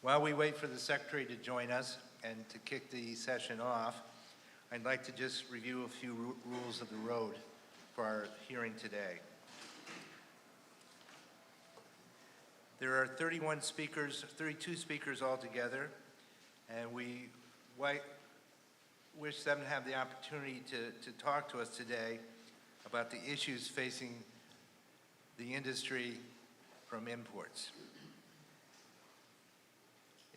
While we wait for the Secretary to join us and to kick the session off, I'd like to just review a few rules of the road for our hearing today. There are 32 speakers altogether, and we wish them to have the opportunity to talk to us today about the issues facing the industry from imports.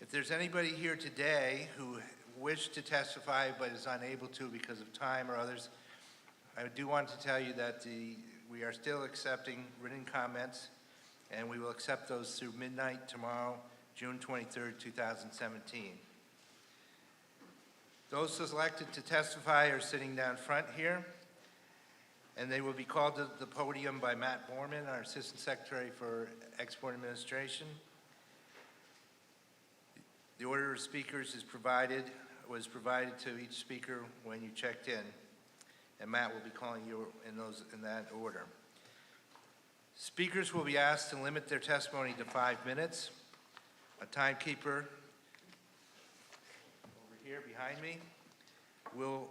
If there's anybody here today who wished to testify but is unable to because of time or others, I do want to tell you that we are still accepting written comments, and we will accept those through midnight tomorrow, June 23rd, 2017. Those selected to testify are sitting down front here, and they will be called to the podium by Matt Borman, our Assistant Secretary for Export Administration. The order of speakers was provided to each speaker when you checked in, and Matt will be calling you in that order. Speakers will be asked to limit their testimony to 5 minutes. A timekeeper over here behind me will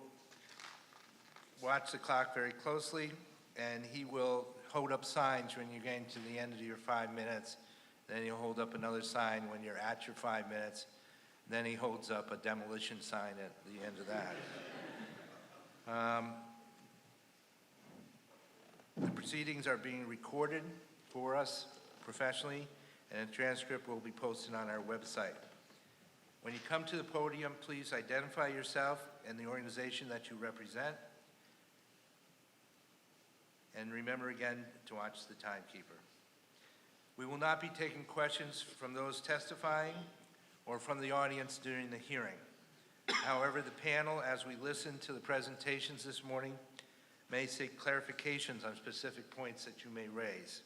watch the clock very closely, and he will hold up signs when you're getting to the end of your 5 minutes. Then he'll hold up another sign when you're at your 5 minutes. Then he holds up a demolition sign at the end of that. The proceedings are being recorded for us professionally, and a transcript will be posted on our website. When you come to the podium, please identify yourself and the organization that you represent. And remember again to watch the timekeeper. We will not be taking questions from those testifying or from the audience during the hearing. However, the panel, as we listen to the presentations this morning, may seek clarifications on specific points that you may raise.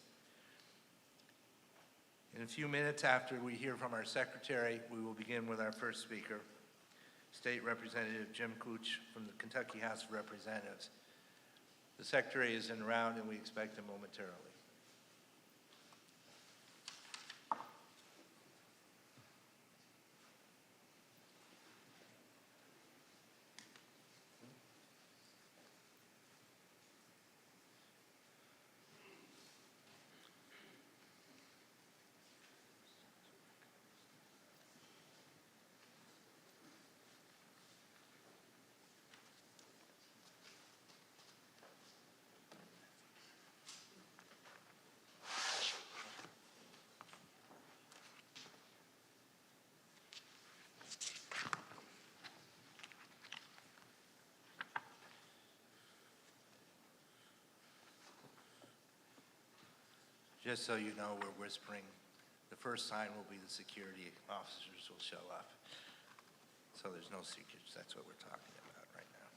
In a few minutes after we hear from our Secretary, we will begin with our first speaker, State Representative Jim Gooch from the Kentucky House of Representatives. The Secretary is en route, and we expect him momentarily. Just so you know, we're whispering. The first sign will be the security officers will show up. So there's no secrets. That's what we're talking about right now.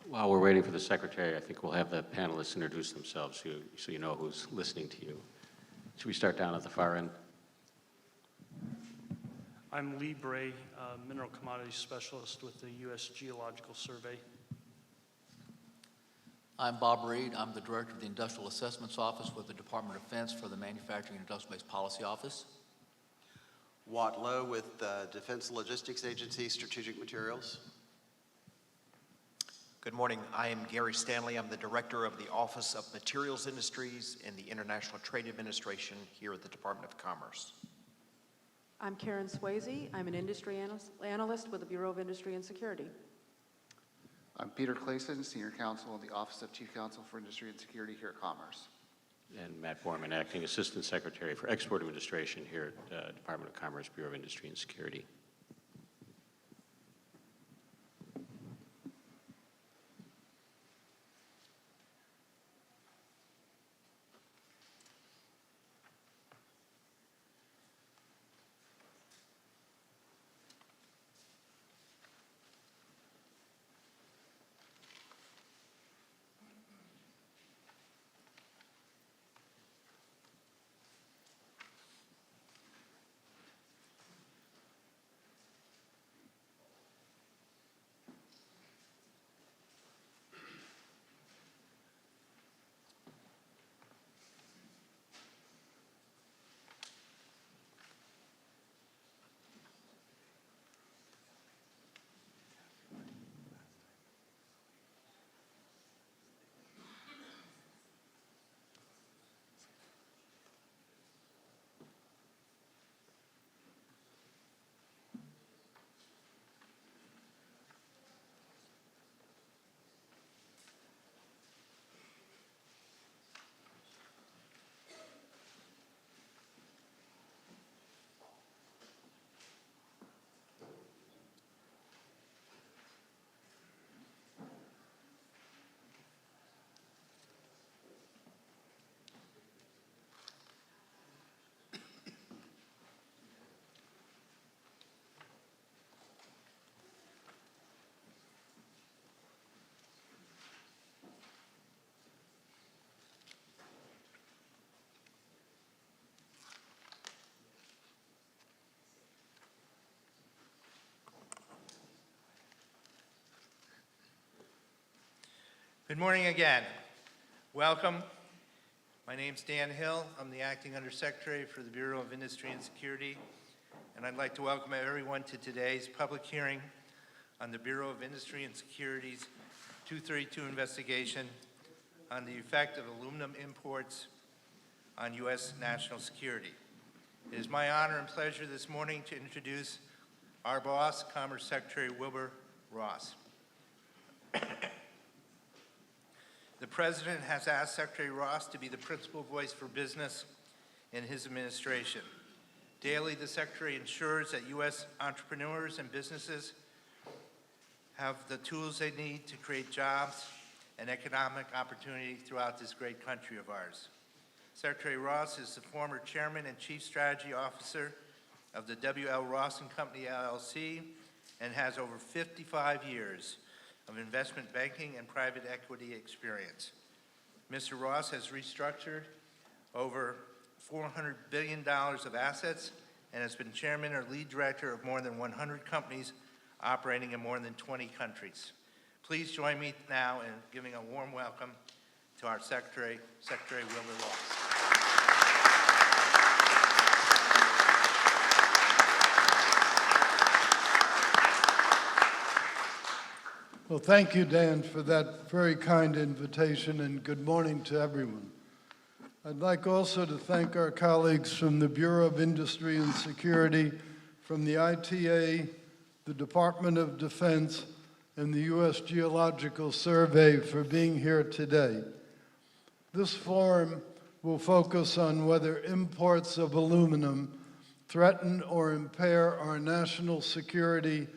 While we're waiting for the Secretary, I think we'll have the panelists introduce themselves so you know who's listening to you. Should we start down at the far end? I'm Lee Bray, Mineral Commodities Specialist with the U.S. Geological Survey. I'm Bob Reed. I'm the Director of the Industrial Assessments Office with the Department of Defense for the Manufacturing and Industrial Base Policy Office. Watt Lowe with the Defense Logistics Agency, Strategic Materials. Good morning. I am Gary Stanley. I'm the Director of the Office of Materials Industries in the International Trade Administration here at the Department of Commerce. I'm Karen Swayze. I'm an industry analyst with the Bureau of Industry and Security. I'm Peter Clayson, Senior Counsel in the Office of Chief Counsel for Industry and Security here at Commerce. and Matt Borman, Acting Assistant Secretary for Export Administration here at Department of Commerce, Bureau of Industry and Security. Good morning again. Welcome. My name's Dan Hill. I'm the Acting Undersecretary for the Bureau of Industry and Security, and I'd like to welcome everyone to today's public hearing on the Bureau of Industry and Security's 232 investigation on the effect of aluminum imports on U.S. national security. It is my honor and pleasure this morning to introduce our boss, Commerce Secretary Wilbur Ross. The President has asked Secretary Ross to be the principal voice for business in his administration. Daily, the Secretary ensures that U.S. entrepreneurs and businesses have the tools they need to create jobs and economic opportunity throughout this great country of ours. Secretary Ross is the former Chairman and Chief Strategy Officer of the W.L. Ross & Company, LLC, and has over 55 years of investment banking and private equity experience. Mr. Ross has restructured over $400 billion of assets and has been chairman or lead director of more than 100 companies operating in more than 20 countries. Please join me now in giving a warm welcome to our Secretary Wilbur Ross. Well, thank you, Dan, for that very kind invitation, and good morning to everyone. I'd like also to thank our colleagues from the Bureau of Industry and Security, from the ITA, the Department of Defense, and the U.S. Geological Survey for being here today. This forum will focus on whether imports of aluminum threaten or impair our national security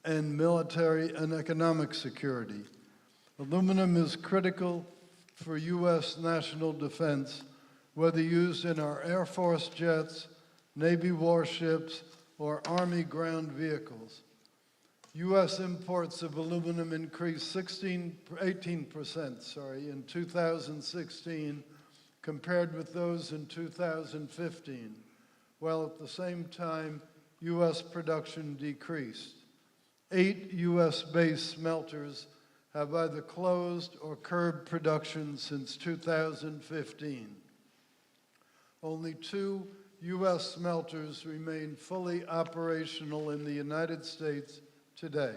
and military and economic security. Aluminum is critical for U.S. national defense, whether used in our Air Force jets, Navy warships, or Army ground vehicles. U.S. imports of aluminum increased 18% in 2016 compared with those in 2015, while at the same time, U.S. production decreased. 8 U.S.-based smelters have either closed or curbed production since 2015. Only 2 U.S. smelters remain fully operational in the United States today,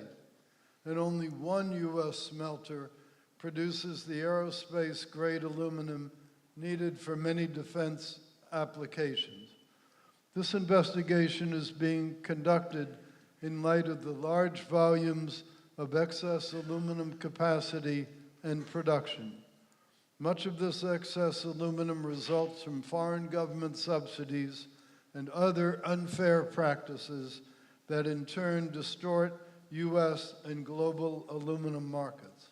and only 1 U.S. smelter produces the aerospace-grade aluminum needed for many defense applications. This investigation is being conducted in light of the large volumes of excess aluminum capacity and production. Much of this excess aluminum results from foreign government subsidies and other unfair practices that in turn distort U.S. and global aluminum markets.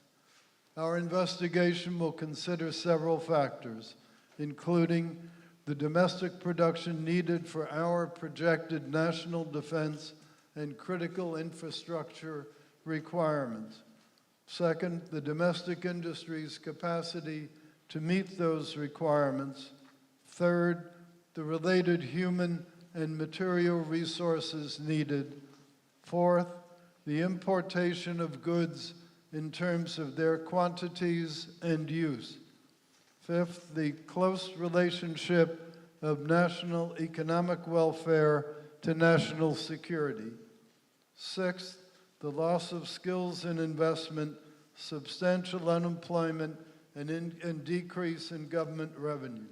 Our investigation will consider several factors, including the domestic production needed for our projected national defense and critical infrastructure requirements. Second, the domestic industry's capacity to meet those requirements. Third, the related human and material resources needed. Fourth, the importation of goods in terms of their quantities and use. Fifth, the close relationship of national economic welfare to national security. Sixth, the loss of skills and investment, substantial unemployment, and decrease in government revenue.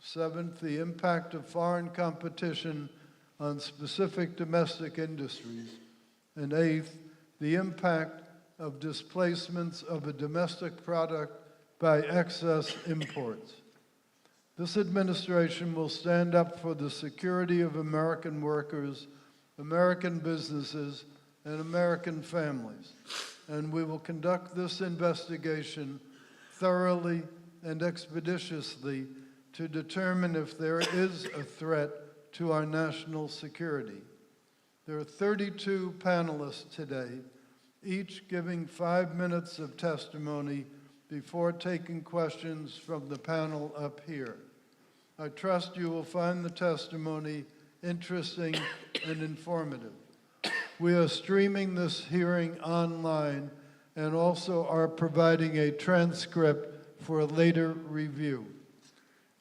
Seventh, the impact of foreign competition on specific domestic industries. And eighth, the impact of displacements of a domestic product by excess imports. This administration will stand up for the security of American workers, American businesses, and American families. And we will conduct this investigation thoroughly and expeditiously to determine if there is a threat to our national security. There are 32 panelists today, each giving 5 minutes of testimony before taking questions from the panel up here. I trust you will find the testimony interesting and informative. We are streaming this hearing online and also are providing a transcript for a later review.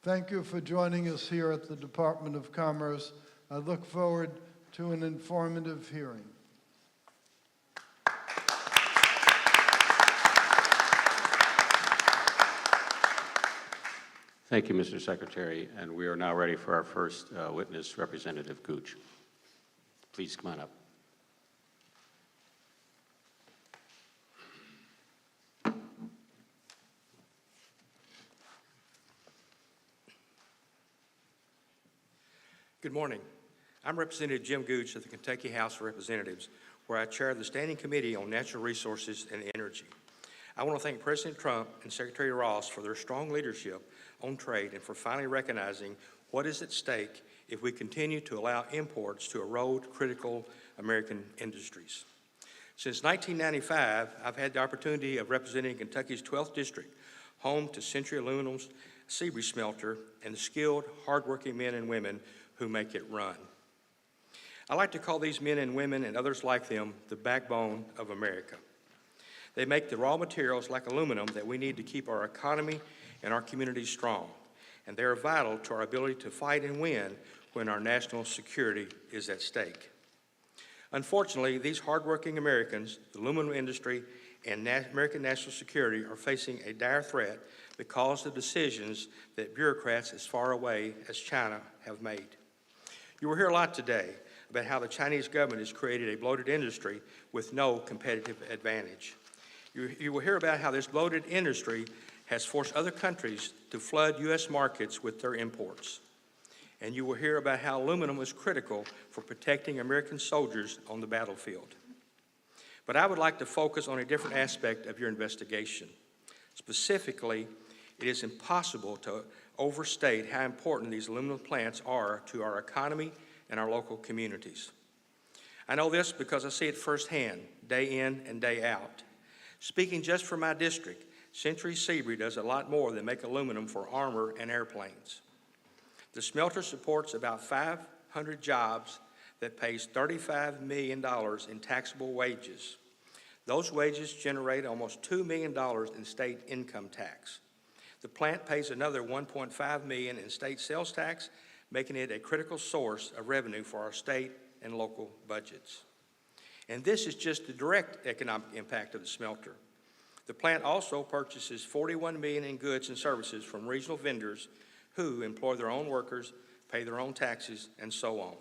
Thank you for joining us here at the Department of Commerce. I look forward to an informative hearing. Thank you, Mr. Secretary, and we are now ready for our first witness, Representative Gooch. Please come on up. Good morning. I'm Representative Jim Gooch of the Kentucky House of Representatives, where I chair the Standing Committee on Natural Resources and Energy. I want to thank President Trump and Secretary Ross for their strong leadership on trade and for finally recognizing what is at stake if we continue to allow imports to erode critical American industries. Since 1995, I've had the opportunity of representing Kentucky's 12th District, home to Century Aluminum's Sebree smelter and the skilled, hardworking men and women who make it run. I like to call these men and women and others like them the backbone of America. They make the raw materials like aluminum that we need to keep our economy and our communities strong, and they are vital to our ability to fight and win when our national security is at stake. Unfortunately, these hardworking Americans, the aluminum industry, and American national security are facing a dire threat because of decisions that bureaucrats as far away as China have made. You will hear a lot today about how the Chinese government has created a bloated industry with no competitive advantage. You will hear about how this bloated industry has forced other countries to flood U.S. markets with their imports. And you will hear about how aluminum is critical for protecting American soldiers on the battlefield. But I would like to focus on a different aspect of your investigation. Specifically, it is impossible to overstate how important these aluminum plants are to our economy and our local communities. I know this because I see it firsthand, day in and day out. Speaking just for my district, Century Sebree does a lot more than make aluminum for armor and airplanes. The smelter supports about 500 jobs that pays $35 million in taxable wages. Those wages generate almost $2 million in state income tax. The plant pays another $1.5 million in state sales tax, making it a critical source of revenue for our state and local budgets. And this is just the direct economic impact of the smelter. The plant also purchases $41 million in goods and services from regional vendors who employ their own workers, pay their own taxes, and so on.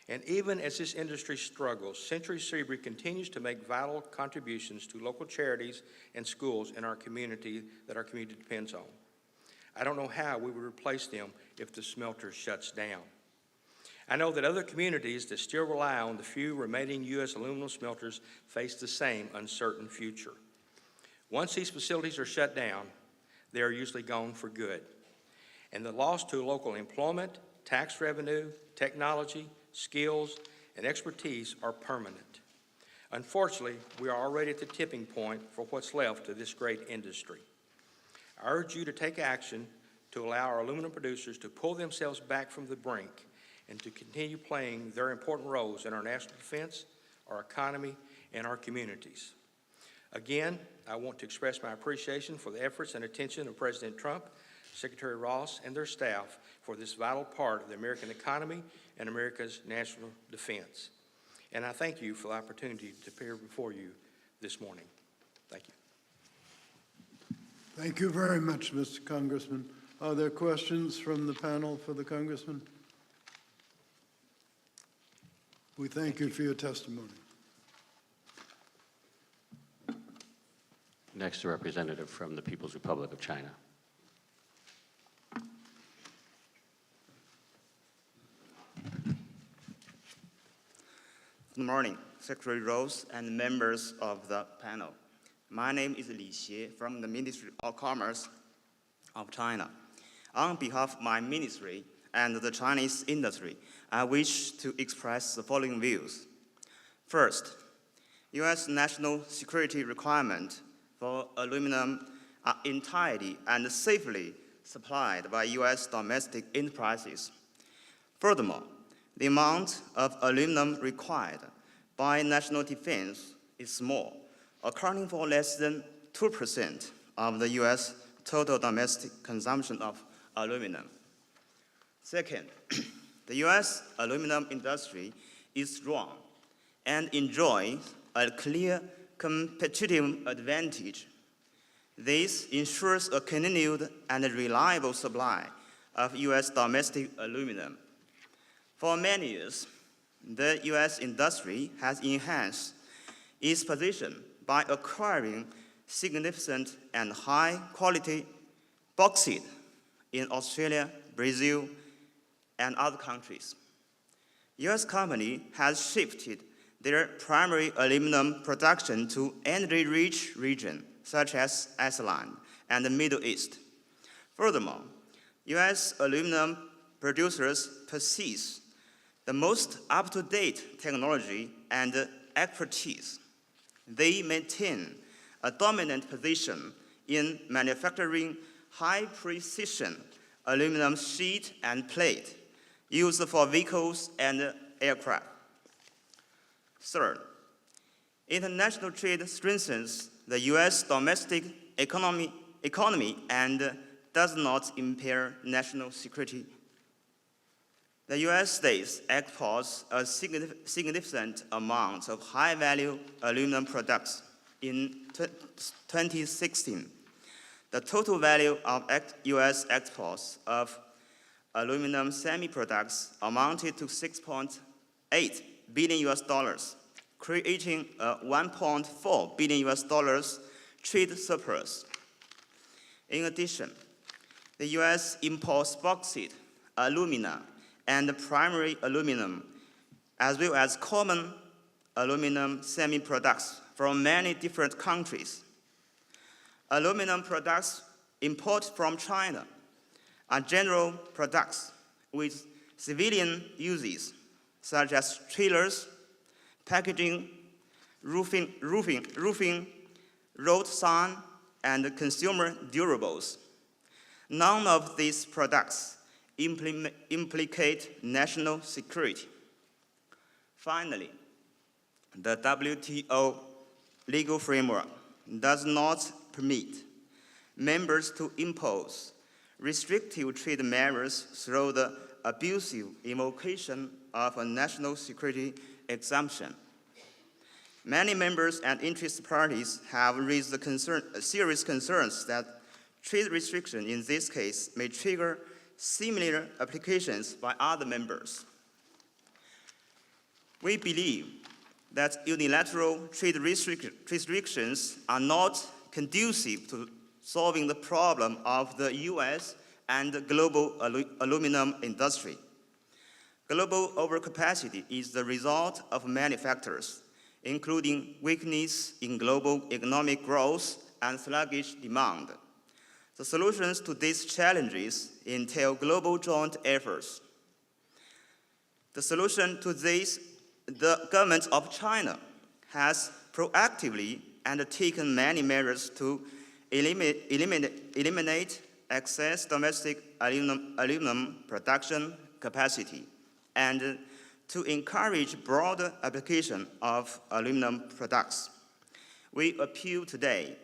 And even as this industry struggles, Century Seabury continues to make vital contributions to local charities and schools in our community that our community depends on. I don't know how we would replace them if the smelter shuts down. I know that other communities that still rely on the few remaining U.S. aluminum smelters face the same uncertain future. Once these facilities are shut down, they are usually gone for good. And the loss to local employment, tax revenue, technology, skills, and expertise are permanent. Unfortunately, we are already at the tipping point for what's left of this great industry. I urge you to take action to allow our aluminum producers to pull themselves back from the brink and to continue playing their important roles in our national defense, our economy, and our communities. Again, I want to express my appreciation for the efforts and attention of President Trump, Secretary Ross, and their staff for this vital part of the American economy and America's national defense. And I thank you for the opportunity to appear before you this morning. Thank you. Thank you very much, Mr. Congressman. Are there questions from the panel for the Congressman? We thank you for your testimony. Next, a representative from the People's Republic of China. Good morning, Secretary Rose and members of the panel. My name is Li Xie from the Ministry of Commerce of China. On behalf of my ministry and the Chinese industry, I wish to express the following views. First, U.S. national security requirements for aluminum are entirely and safely supplied by U.S. domestic enterprises. Furthermore, the amount of aluminum required by national defense is small, accounting for less than 2% of the U.S. total domestic consumption of aluminum. Second, the U.S. aluminum industry is strong and enjoys a clear competitive advantage. This ensures a continued and reliable supply of U.S. domestic aluminum. For many years, the U.S. industry has enhanced its position by acquiring significant and high-quality bauxite in Australia, Brazil, and other countries. U.S. company has shifted their primary aluminum production to energy-rich regions such as Iceland and the Middle East. Furthermore, U.S. aluminum producers possess the most up-to-date technology and expertise. They maintain a dominant position in manufacturing high-precision aluminum sheet and plate used for vehicles and aircraft. Third, international trade strengthens the U.S. domestic economy and does not impair national security. The U.S. states exports a significant amount of high-value aluminum products. In 2016, the total value of U.S. exports of aluminum semi-products amounted to $6.8 billion, creating a $1.4 billion trade surplus. In addition, the U.S. imports bauxite, alumina, and primary aluminum, as well as common aluminum semi-products from many different countries. Aluminum products imported from China are general products with civilian uses, such as trailers, packaging, roofing, road sign, and consumer durables. None of these products implicate national security. Finally, the WTO legal framework does not permit members to impose restrictive trade measures through the abusive invocation of a national security exemption. Many members and interest parties have raised serious concerns that trade restriction in this case may trigger similar applications by other members. We believe that unilateral trade restrictions are not conducive to solving the problem of the U.S. and the global aluminum industry. Global overcapacity is the result of many factors, including weakness in global economic growth and sluggish demand. The solutions to these challenges entail global joint efforts. The solution to this, the government of China has proactively undertaken many measures to eliminate excess domestic aluminum production capacity and to encourage broader application of aluminum products. We appeal today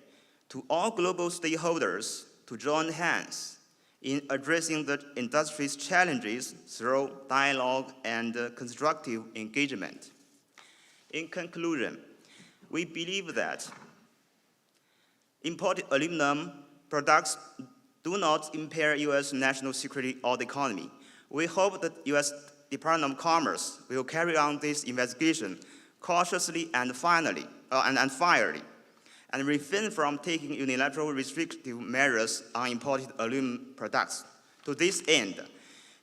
to all global stakeholders to join hands in addressing the industry's challenges through dialogue and constructive engagement. In conclusion, we believe that imported aluminum products do not impair U.S. national security or the economy. We hope that U.S. Department of Commerce will carry on this investigation cautiously and fairly, and refrain from taking unilateral restrictive measures on imported aluminum products. To this end,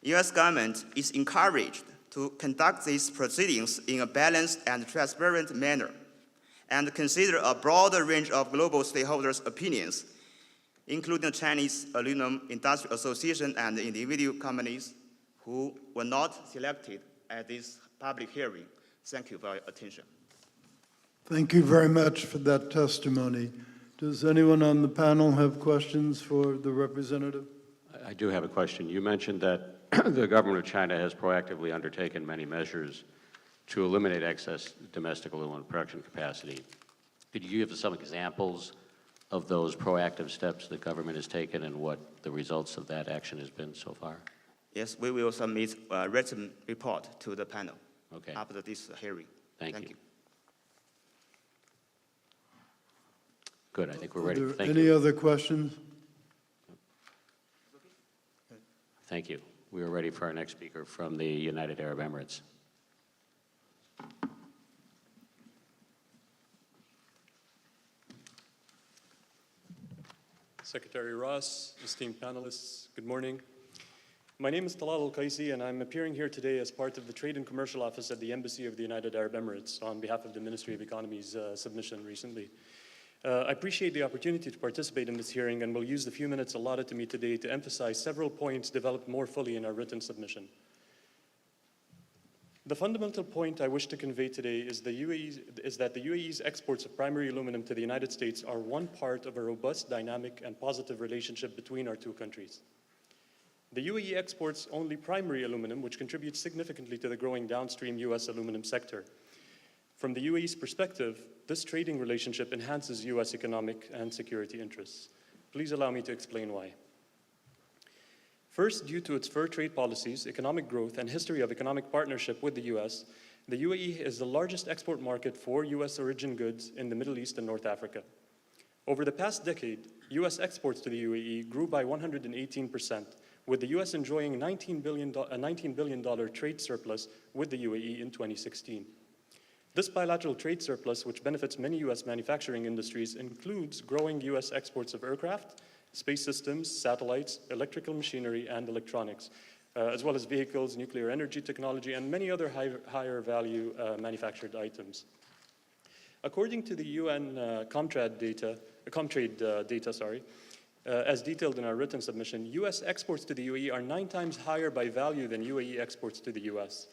U.S. government is encouraged to conduct these proceedings in a balanced and transparent manner, and consider a broader range of global stakeholders' opinions, including the Chinese Aluminum Industry Association and individual companies who were not selected at this public hearing. Thank you for your attention. Thank you very much for that testimony. Does anyone on the panel have questions for the representative? I do have a question. You mentioned that the government of China has proactively undertaken many measures to eliminate excess domestic aluminum production capacity. Could you give us some examples of those proactive steps the government has taken and what the results of that action has been so far? Yes, we will submit a written report to the panel Okay. after this hearing. Thank you. Good, I think we're ready. Are there Thank any you. other questions? Thank you. We are ready for our next speaker from the United Arab Emirates. Secretary Ross, esteemed panelists, good morning. My name is Talal Al-Qaisi, and I'm appearing here today as part of the Trade and Commercial Office at the Embassy of the United Arab Emirates on behalf of the Ministry of Economy's submission recently. I appreciate the opportunity to participate in this hearing and will use the few minutes allotted to me today to emphasize several points developed more fully in our written submission. The fundamental point I wish to convey today is that the UAE's exports of primary aluminum to the United States are one part of a robust, dynamic, and positive relationship between our two countries. The UAE exports only primary aluminum, which contributes significantly to the growing downstream U.S. aluminum sector. From the UAE's perspective, this trading relationship enhances U.S. economic and security interests. Please allow me to explain why. First, due to its fair trade policies, economic growth, and history of economic partnership with the U.S., the UAE is the largest export market for U.S. origin goods in the Middle East and North Africa. Over the past decade, U.S. exports to the UAE grew by 118%, with the U.S. enjoying a $19 billion trade surplus with the UAE in 2016. This bilateral trade surplus, which benefits many U.S. manufacturing industries, includes growing U.S. exports of aircraft, space systems, satellites, electrical machinery, and electronics, as well as vehicles, nuclear energy technology, and many other higher value manufactured items. According to the UN Comtrade data, as detailed in our written submission, U.S. exports to the UAE are 9 times higher by value than UAE exports to the U.S.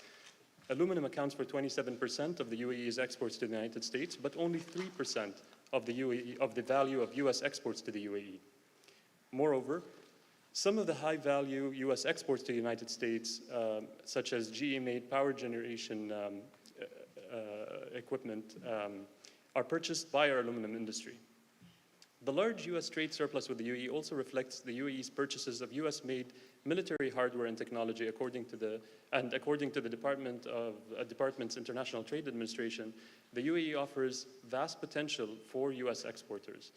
Aluminum accounts for 27% of the UAE's exports to the United States, but only 3% of the value of U.S. exports to the UAE. Moreover, some of the high-value U.S. exports to the United States, such as GE-made power generation equipment, are purchased by our aluminum industry. The large U.S. trade surplus with the UAE also reflects the UAE's purchases of U.S.-made military hardware and technology. According to the Department's International Trade Administration, the UAE offers vast potential for U.S. exporters.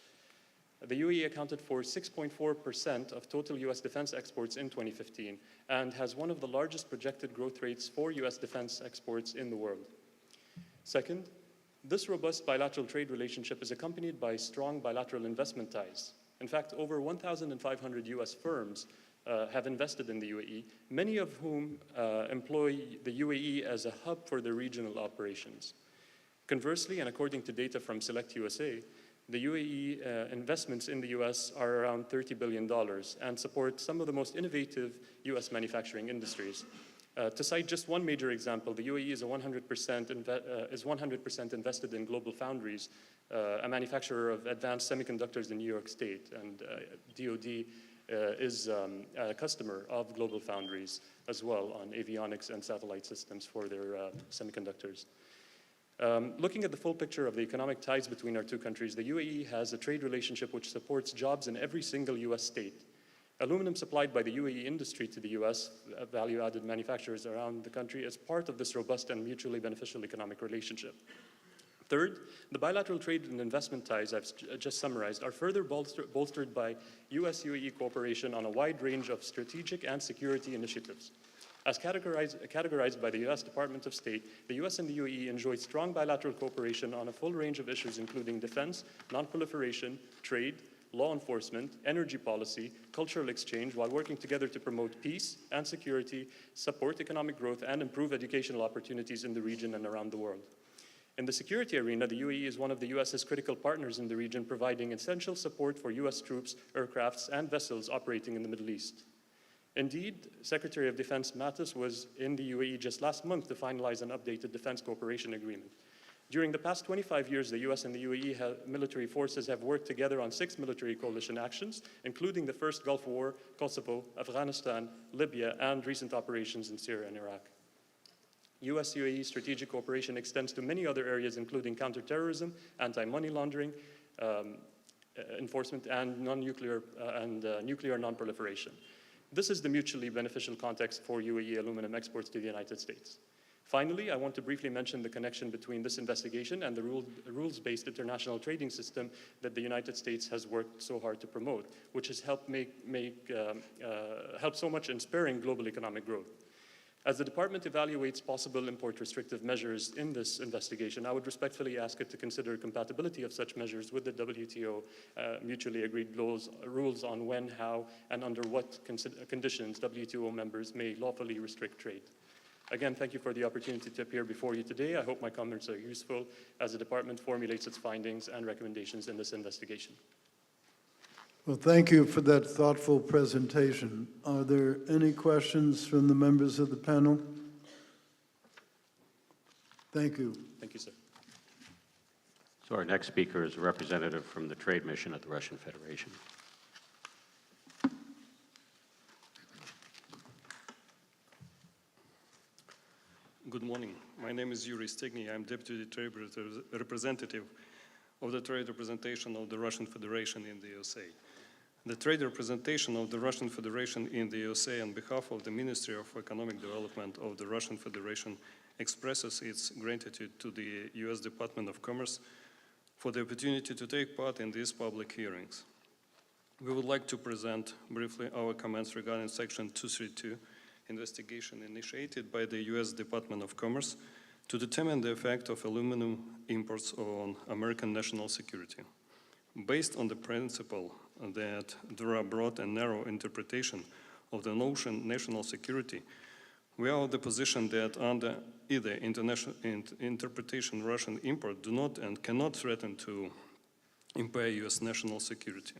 The UAE accounted for 6.4% of total U.S. defense exports in 2015 and has one of the largest projected growth rates for U.S. defense exports in the world. Second, this robust bilateral trade relationship is accompanied by strong bilateral investment ties. In fact, over 1,500 US firms have invested in the UAE, many of whom employ the UAE as a hub for their regional operations. Conversely, and according to data from Select USA, the UAE investments in the US are around $30 billion and support some of the most innovative US manufacturing industries. To cite just one major example, the UAE is 100% invested in Global Foundries, a manufacturer of advanced semiconductors in New York State, and DoD is a customer of Global Foundries as well on avionics and satellite systems for their semiconductors. Looking at the full picture of the economic ties between our two countries, the UAE has a trade relationship which supports jobs in every single US state. Aluminum supplied by the UAE industry to the US, value-added manufacturers around the country, is part of this robust and mutually beneficial economic relationship. Third, the bilateral trade and investment ties I've just summarized are further bolstered by US-UAE cooperation on a wide range of strategic and security initiatives. As categorized by the US Department of State, the US and the UAE enjoy strong bilateral cooperation on a full range of issues, including defense, non-proliferation, trade, law enforcement, energy policy, cultural exchange, while working together to promote peace and security, support economic growth, and improve educational opportunities in the region and around the world. In the security arena, the UAE is one of the US's critical partners in the region, providing essential support for US troops, aircrafts, and vessels operating in the Middle East. Indeed, Secretary of Defense Mattis was in the UAE just last month to finalize an updated defense cooperation agreement. During the past 25 years, the US and the UAE military forces have worked together on 6 military coalition actions, including the first Gulf War, Kosovo, Afghanistan, Libya, and recent operations in Syria and Iraq. US-UAE strategic cooperation extends to many other areas, including counterterrorism, anti-money laundering, enforcement, and nuclear non-proliferation. This is the mutually beneficial context for UAE aluminum exports to the United States. Finally, I want to briefly mention the connection between this investigation and the rules-based international trading system that the United States has worked so hard to promote, which has helped help so much in spurring global economic growth. As the department evaluates possible import restrictive measures in this investigation, I would respectfully ask it to consider compatibility of such measures with the WTO mutually agreed rules on when, how, and under what conditions WTO members may lawfully restrict trade. Again, thank you for the opportunity to appear before you today. I hope my comments are useful as the department formulates its findings and recommendations in this investigation. Well, thank you for that thoughtful presentation. Are there any questions from the members of the panel? Thank you. Thank you, sir. So our next speaker is a representative from the Trade Mission of the Russian Federation. Good morning. My name is Yuri Stigny. I'm Deputy Trade Representative of the Trade Representation of the Russian Federation in the USA. The Trade Representation of the Russian Federation in the USA on behalf of the Ministry of Economic Development of the Russian Federation expresses its gratitude to the US Department of Commerce for the opportunity to take part in these public hearings. We would like to present briefly our comments regarding Section 232 investigation initiated by the US Department of Commerce to determine the effect of aluminum imports on American national security. Based on the principle that there are broad and narrow interpretation of the notion national security, we are of the position that under either international interpretation, Russian import do not and cannot threaten to impair US national security.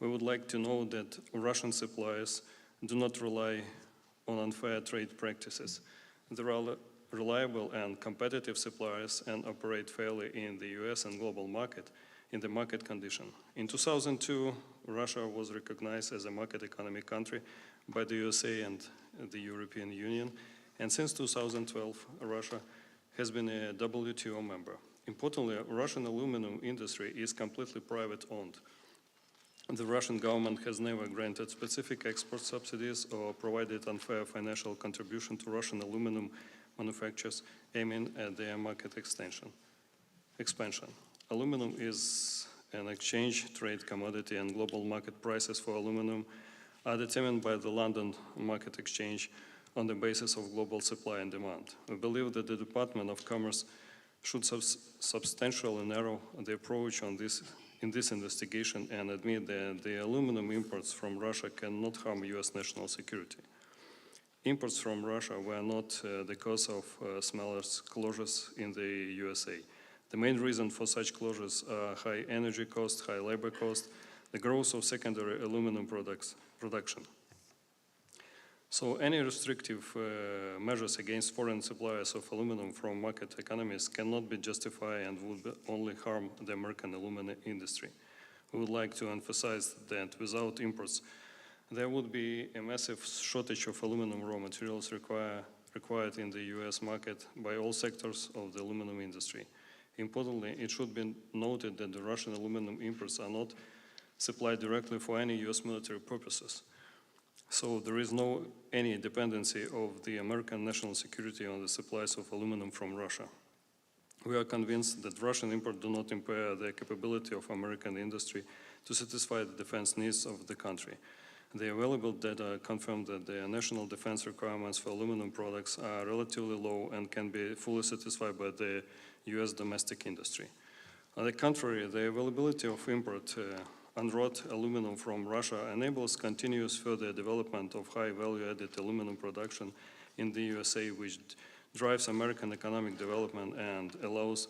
We would like to know that Russian suppliers do not rely on unfair trade practices. There are reliable and competitive suppliers and operate fairly in the US and global market in the market condition. In 2002, Russia was recognized as a market economy country by the USA and the European Union, and since 2012, Russia has been a WTO member. Importantly, Russian aluminum industry is completely private-owned. The Russian government has never granted specific export subsidies or provided unfair financial contribution to Russian aluminum manufacturers aiming at their market expansion. Aluminum is an exchange trade commodity, and global market prices for aluminum are determined by the London Market Exchange on the basis of global supply and demand. We believe that the Department of Commerce should substantially narrow the approach in this investigation and admit that the aluminum imports from Russia cannot harm U.S. national security. Imports from Russia were not the cause of smelters closures in the USA. The main reason for such closures are high energy cost, high labor cost, the growth of secondary aluminum production. So any restrictive measures against foreign suppliers of aluminum from market economies cannot be justified and would only harm the American aluminum industry. We would like to emphasize that without imports, there would be a massive shortage of aluminum raw materials required in the US market by all sectors of the aluminum industry. Importantly, it should be noted that the Russian aluminum imports are not supplied directly for any US military purposes. So there is no any dependency of the American national security on the supplies of aluminum from Russia. We are convinced that Russian imports do not impair the capability of American industry to satisfy the defense needs of the country. The available data confirm that the national defense requirements for aluminum products are relatively low and can be fully satisfied by the US domestic industry. On the contrary, the availability of import unwrought aluminum from Russia enables continuous further development of high value-added aluminum production in the USA, which drives American economic development and allows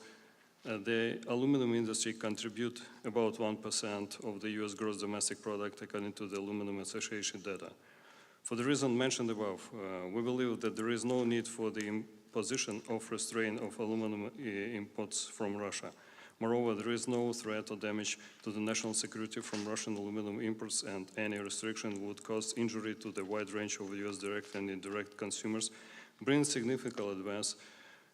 the aluminum industry contribute about 1% of the US gross domestic product according to the Aluminum Association data. For the reason mentioned above, we believe that there is no need for the imposition of restraint of aluminum imports from Russia. Moreover, there is no threat or damage to the national security from Russian aluminum imports, and any restriction would cause injury to the wide range of US direct and indirect consumers, bring significant adverse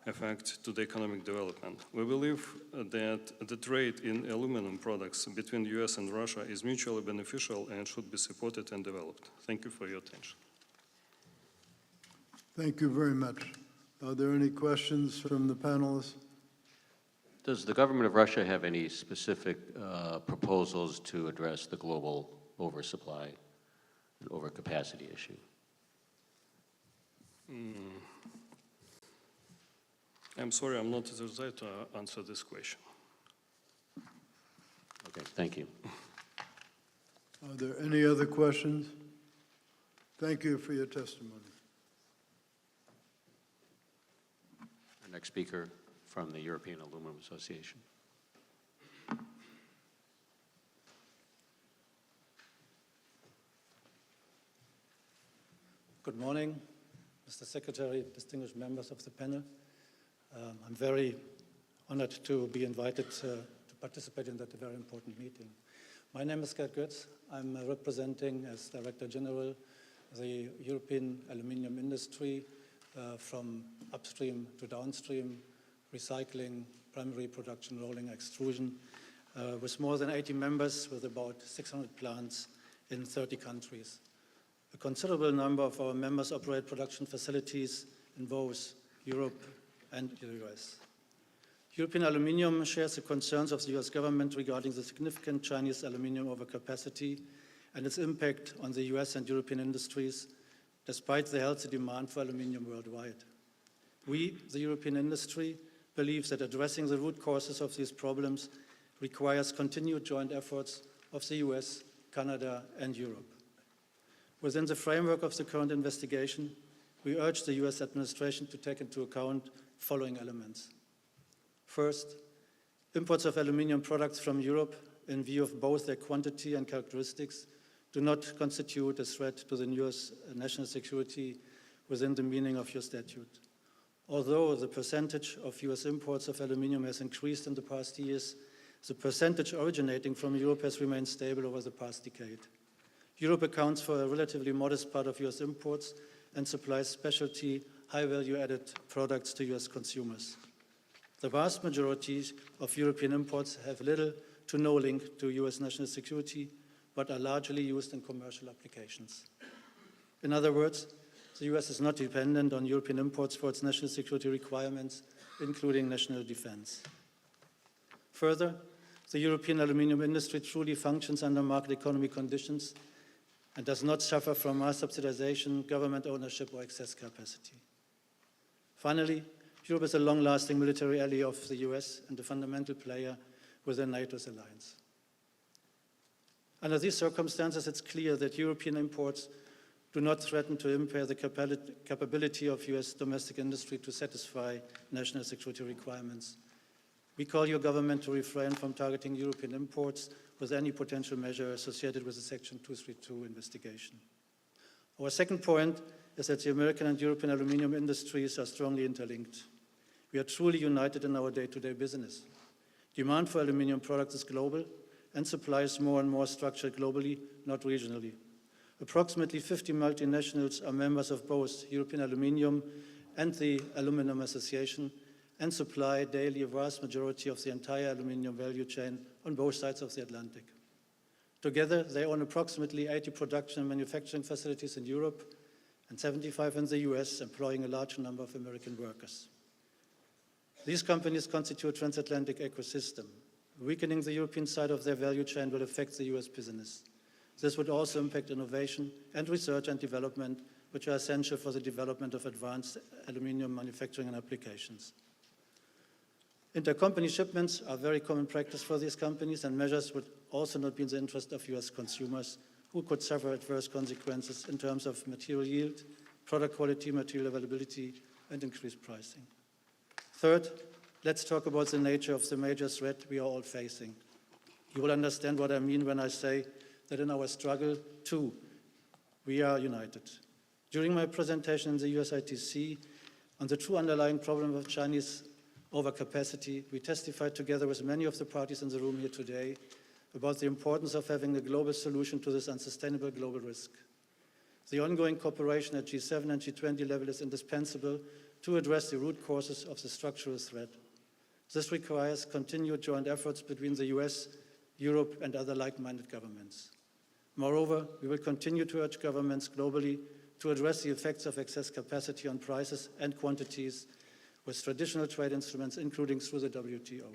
effect to the economic development. We believe that the trade in aluminum products between the US and Russia is mutually beneficial and should be supported and developed. Thank you for your attention. Thank you very much. Are there any questions from the panelists? Does the government of Russia have any specific proposals to address the global oversupply and overcapacity issue? I'm sorry, I'm not authorized to answer this question. Okay, thank you. Are there any other questions? Thank you for your testimony. Our next speaker from the European Aluminum Association. Good morning, Mr. Secretary, distinguished members of the panel. I'm very honored to be invited to participate in that very important meeting. My name is Gerd Götz. I'm representing as Director General the European aluminium industry from upstream to downstream, recycling, primary production, rolling, extrusion, with more than 80 members with about 600 plants in 30 countries. A considerable number of our members operate production facilities in both Europe and the US. European Aluminium shares the concerns of the US government regarding the significant Chinese aluminium overcapacity and its impact on the US and European industries, despite the healthy demand for aluminium worldwide. We, the European industry, believe that addressing the root causes of these problems requires continued joint efforts of the US, Canada, and Europe. Within the framework of the current investigation, we urge the US administration to take into account following elements. First, imports of aluminium products from Europe, in view of both their quantity and characteristics, do not constitute a threat to the US national security within the meaning of your statute. Although the percentage of US imports of aluminium has increased in the past years, the percentage originating from Europe has remained stable over the past decade. Europe accounts for a relatively modest part of US imports and supplies specialty, high-value-added products to US consumers. The vast majority of European imports have little to no link to US national security, but are largely used in commercial applications. In other words, the US is not dependent on European imports for its national security requirements, including national defense. Further, the European aluminium industry truly functions under market economy conditions and does not suffer from mass subsidization, government ownership, or excess capacity. Finally, Europe is a long-lasting military ally of the US and a fundamental player within NATO's alliance. Under these circumstances, it's clear that European imports do not threaten to impair the capability of US domestic industry to satisfy national security requirements. We call your government to refrain from targeting European imports with any potential measure associated with the Section 232 investigation. Our second point is that the American and European aluminium industries are strongly interlinked. We are truly united in our day-to-day business. Demand for aluminium products is global, and supply is more and more structured globally, not regionally. Approximately 50 multinationals are members of both European Aluminium and the Aluminium Association, and supply daily a vast majority of the entire aluminium value chain on both sides of the Atlantic. Together, they own approximately 80 production and manufacturing facilities in Europe and 75 in the US, employing a large number of American workers. These companies constitute a transatlantic ecosystem. Weakening the European side of their value chain will affect the US business. This would also impact innovation and research and development, which are essential for the development of advanced aluminium manufacturing and applications. Intercompany shipments are very common practice for these companies, and measures would also not be in the interest of US consumers, who could suffer adverse consequences in terms of material yield, product quality, material availability, and increased pricing. Third, let's talk about the nature of the major threat we are all facing. You will understand what I mean when I say that in our struggle, too, we are united. During my presentation in the USITC on the true underlying problem of Chinese overcapacity, we testified together with many of the parties in the room here today about the importance of having a global solution to this unsustainable global risk. The ongoing cooperation at G7 and G20 level is indispensable to address the root causes of the structural threat. This requires continued joint efforts between the US, Europe, and other like-minded governments. Moreover, we will continue to urge governments globally to address the effects of excess capacity on prices and quantities with traditional trade instruments, including through the WTO.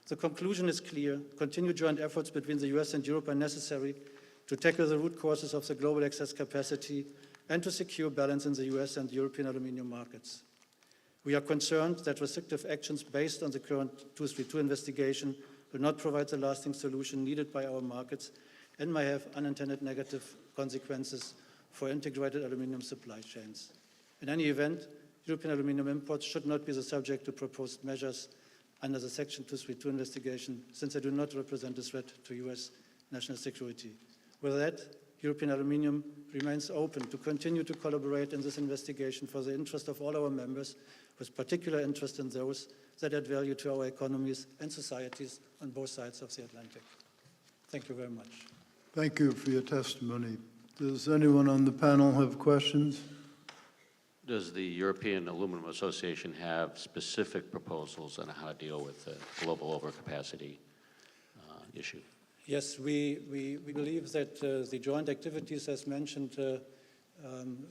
The conclusion is clear. Continued joint efforts between the US and Europe are necessary to tackle the root causes of the global excess capacity and to secure balance in the US and European aluminium markets. We are concerned that restrictive actions based on the current 232 investigation will not provide the lasting solution needed by our markets and may have unintended negative consequences for integrated aluminium supply chains. In any event, European aluminium imports should not be the subject to proposed measures under the Section 232 investigation, since they do not represent a threat to US national security. With that, European Aluminium remains open to continue to collaborate in this investigation for the interest of all our members, with particular interest in those that add value to our economies and societies on both sides of the Atlantic. Thank you very much. Thank you for your testimony. Does anyone on the panel have questions? Does the European Aluminum Association have specific proposals on how to deal with the global overcapacity issue? Yes, we believe that the joint activities, as mentioned,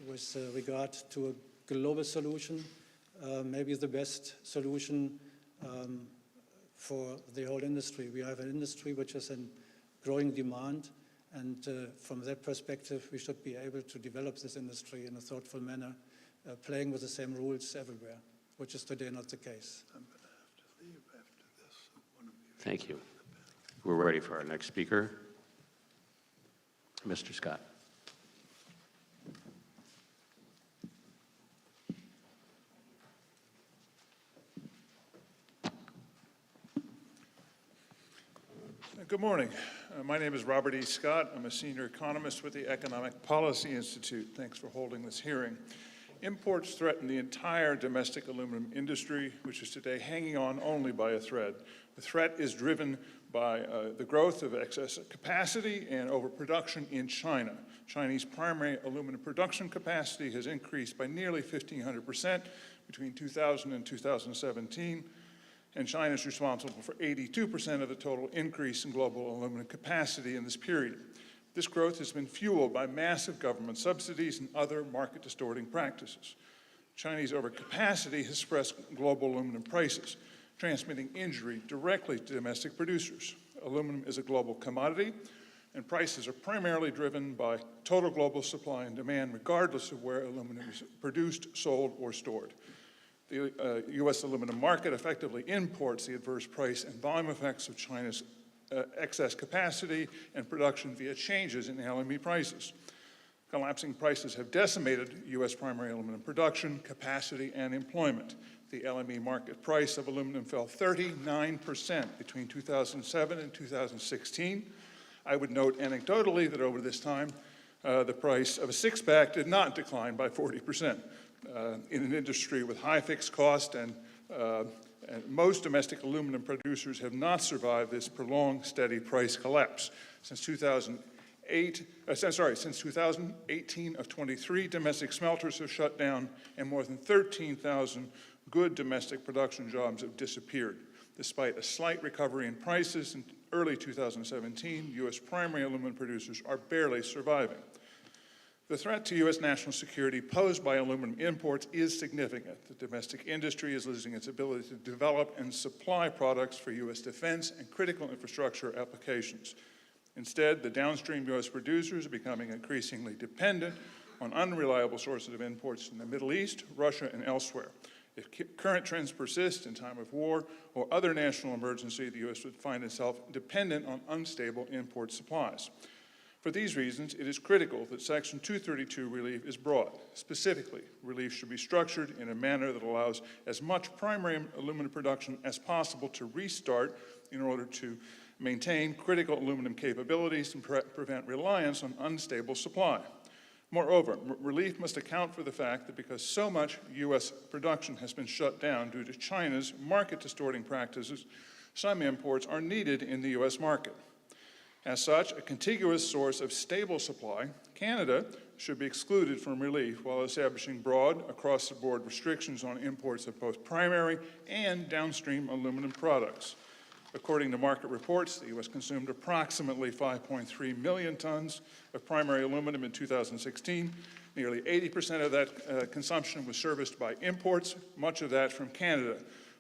with regard to a global solution, may be the best solution for the whole industry. We have an industry which is in growing demand, and from that perspective, we should be able to develop this industry in a thoughtful manner, playing with the same rules everywhere, which is today not the case. I'm going to have to leave after this. Thank you. We're ready for our next speaker. Mr. Scott. Good morning. My name is Robert E. Scott. I'm a senior economist with the Economic Policy Institute. Thanks for holding this hearing. Imports threaten the entire domestic aluminum industry, which is today hanging on only by a thread. The threat is driven by the growth of excess capacity and overproduction in China. Chinese primary aluminum production capacity has increased by nearly 1,500% between 2000 and 2017, and China is responsible for 82% of the total increase in global aluminum capacity in this period. This growth has been fueled by massive government subsidies and other market-distorting practices. Chinese overcapacity has suppressed global aluminum prices, transmitting injury directly to domestic producers. Aluminum is a global commodity. and prices are primarily driven by total global supply and demand, regardless of where aluminum is produced, sold, or stored. The U.S. aluminum market effectively imports the adverse price and volume effects of China's excess capacity and production via changes in LME prices. Collapsing prices have decimated U.S. primary aluminum production, capacity, and employment. The LME market price of aluminum fell 39% between 2007 and 2016. I would note anecdotally that over this time, the price of a six-pack did not decline by 40%. In an industry with high fixed cost and most domestic aluminum producers have not survived this prolonged steady price collapse. Since 2018 of 23 domestic smelters have shut down and more than 13,000 good domestic production jobs have disappeared. Despite a slight recovery in prices in early 2017, U.S. primary aluminum producers are barely surviving. The threat to U.S. national security posed by aluminum imports is significant. The domestic industry is losing its ability to develop and supply products for U.S. defense and critical infrastructure applications. Instead, the downstream U.S. producers are becoming increasingly dependent on unreliable sources of imports from the Middle East, Russia, and elsewhere. If current trends persist in time of war or other national emergency, the U.S. would find itself dependent on unstable import supplies. For these reasons, it is critical that Section 232 relief is broad. Specifically, relief should be structured in a manner that allows as much primary aluminum production as possible to restart in order to maintain critical aluminum capabilities and prevent reliance on unstable supply. Moreover, relief must account for the fact that because so much U.S. production has been shut down due to China's market-distorting practices, some imports are needed in the U.S. market. As such, a contiguous source of stable supply, Canada, should be excluded from relief while establishing broad, across-the-board restrictions on imports of both primary and downstream aluminum products. According to market reports, the U.S. consumed approximately 5.3 million tons of primary aluminum in 2016. Nearly 80% of that consumption was serviced by imports, much of that from Canada.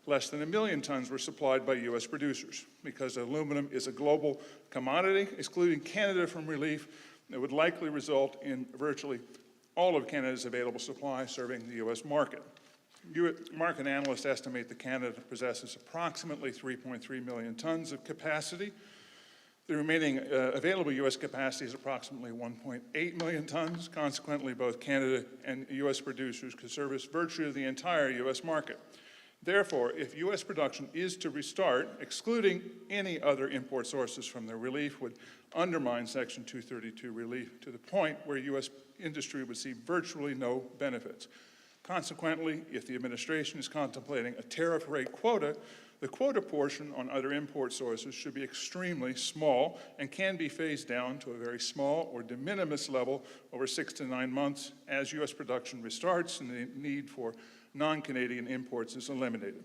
Less than 1 million tons were supplied by U.S. producers. Because aluminum is a global commodity, excluding Canada from relief, it would likely result in virtually all of Canada's available supply serving the U.S. market. Market analysts estimate that Canada possesses approximately 3.3 million tons of capacity. The remaining available U.S. capacity is approximately 1.8 million tons. Consequently, both Canada and U.S. producers could service virtually the entire U.S. market. Therefore, if U.S. production is to restart, excluding any other import sources from the relief would undermine Section 232 relief to the point where U.S. industry would see virtually no benefits. Consequently, if the administration is contemplating a tariff rate quota, the quota portion on other import sources should be extremely small and can be phased down to a very small or de minimis level over 6 to 9 months as U.S. production restarts and the need for non-Canadian imports is eliminated.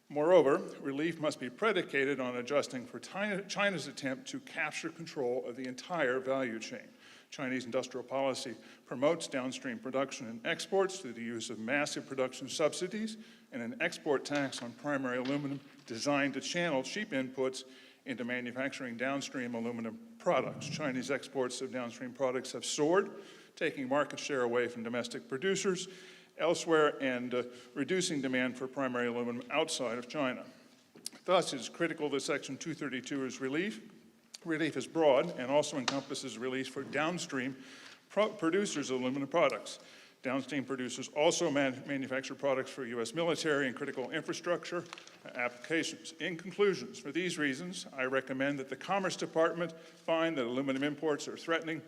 Moreover, relief must be predicated on adjusting for China's attempt to capture control of the entire value chain. Chinese industrial policy promotes downstream production and exports through the use of massive production subsidies and an export tax on primary aluminum designed to channel cheap inputs into manufacturing downstream aluminum products. Chinese exports of downstream products have soared, taking market share away from domestic producers elsewhere and reducing demand for primary aluminum outside of China. Thus, it is critical that Section 232 is relief. Relief is broad and also encompasses release for downstream producers of aluminum products. Downstream producers also manufacture products for U.S. military and critical infrastructure applications. In conclusions, for these reasons, I recommend that the Commerce Department find that aluminum imports are threatening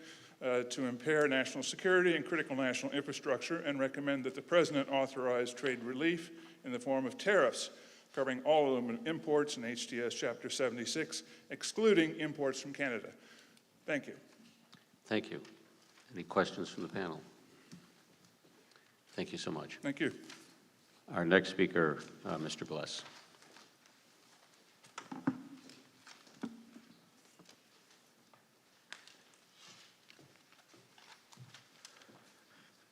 to impair national security and critical national infrastructure, and recommend that the President authorize trade relief in the form of tariffs covering all aluminum imports in HTS Chapter 76, excluding imports from Canada. Thank you. Thank you. Any questions from the panel? Thank you so much. Thank you. Our next speaker, Mr. Bless.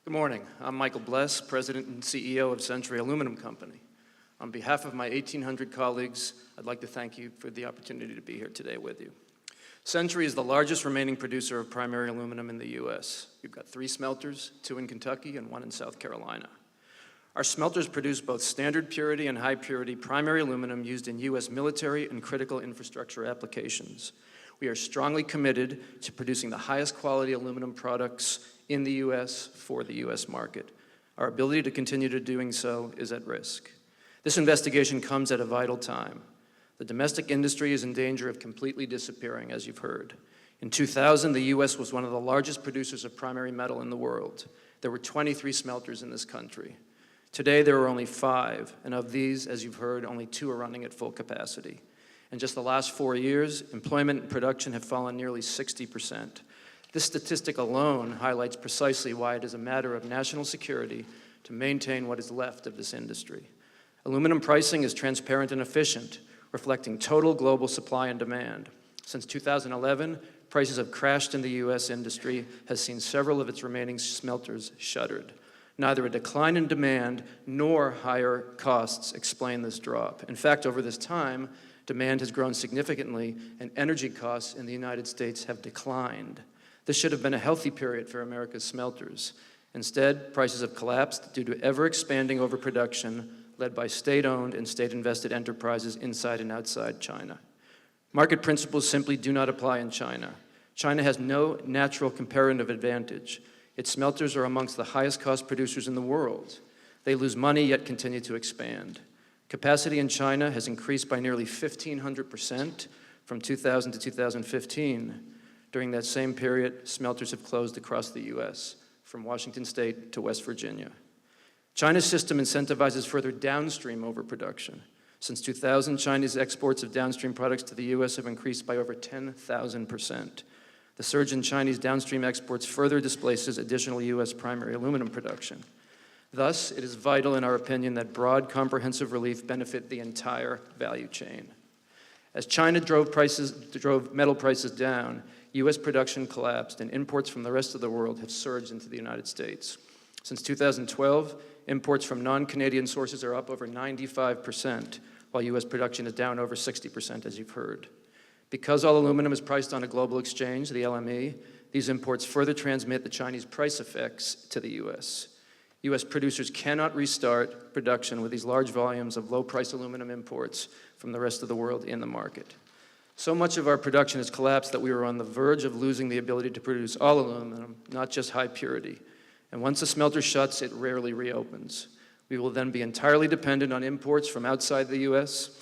Good morning. I'm Michael Bless, President and CEO of Century Aluminum Company. On behalf of my 1,800 colleagues, I'd like to thank you for the opportunity to be here today with you. Century is the largest remaining producer of primary aluminum in the U.S. We've got 3 smelters, 2 in Kentucky and 1 in South Carolina. Our smelters produce both standard purity and high purity primary aluminum used in U.S. military and critical infrastructure applications. We are strongly committed to producing the highest quality aluminum products in the U.S. for the U.S. market. Our ability to continue to doing so is at risk. This investigation comes at a vital time. The domestic industry is in danger of completely disappearing, as you've heard. In 2000, the U.S. was one of the largest producers of primary metal in the world. There were 23 smelters in this country. Today, there are only 5, and of these, as you've heard, only 2 are running at full capacity. In just the last 4 years, employment and production have fallen nearly 60%. This statistic alone highlights precisely why it is a matter of national security to maintain what is left of this industry. Aluminum pricing is transparent and efficient, reflecting total global supply and demand. Since 2011, prices have crashed in the U.S. industry, has seen several of its remaining smelters shuttered. Neither a decline in demand nor higher costs explain this drop. In fact, over this time, demand has grown significantly and energy costs in the United States have declined. This should have been a healthy period for America's smelters. Instead, prices have collapsed due to ever-expanding overproduction led by state-owned and state-invested enterprises inside and outside China. Market principles simply do not apply in China. China has no natural comparative advantage. Its smelters are amongst the highest cost producers in the world. They lose money yet continue to expand. Capacity in China has increased by nearly 1,500% from 2000 to 2015. During that same period, smelters have closed across the U.S., from Washington State to West Virginia. China's system incentivizes further downstream overproduction. Since 2000, Chinese exports of downstream products to the U.S. have increased by over 10,000%. The surge in Chinese downstream exports further displaces additional U.S. primary aluminum production. Thus, it is vital, in our opinion, that broad, comprehensive relief benefit the entire value chain. As China drove metal prices down, U.S. production collapsed and imports from the rest of the world have surged into the United States. Since 2012, imports from non-Canadian sources are up over 95%, while U.S. production is down over 60%, as you've heard. Because all aluminum is priced on a global exchange, the LME, these imports further transmit the Chinese price effects to the U.S. U.S. producers cannot restart production with these large volumes of low-price aluminum imports from the rest of the world in the market. So much of our production has collapsed that we are on the verge of losing the ability to produce all aluminum, not just high purity. And once a smelter shuts, it rarely reopens. We will then be entirely dependent on imports from outside the U.S.,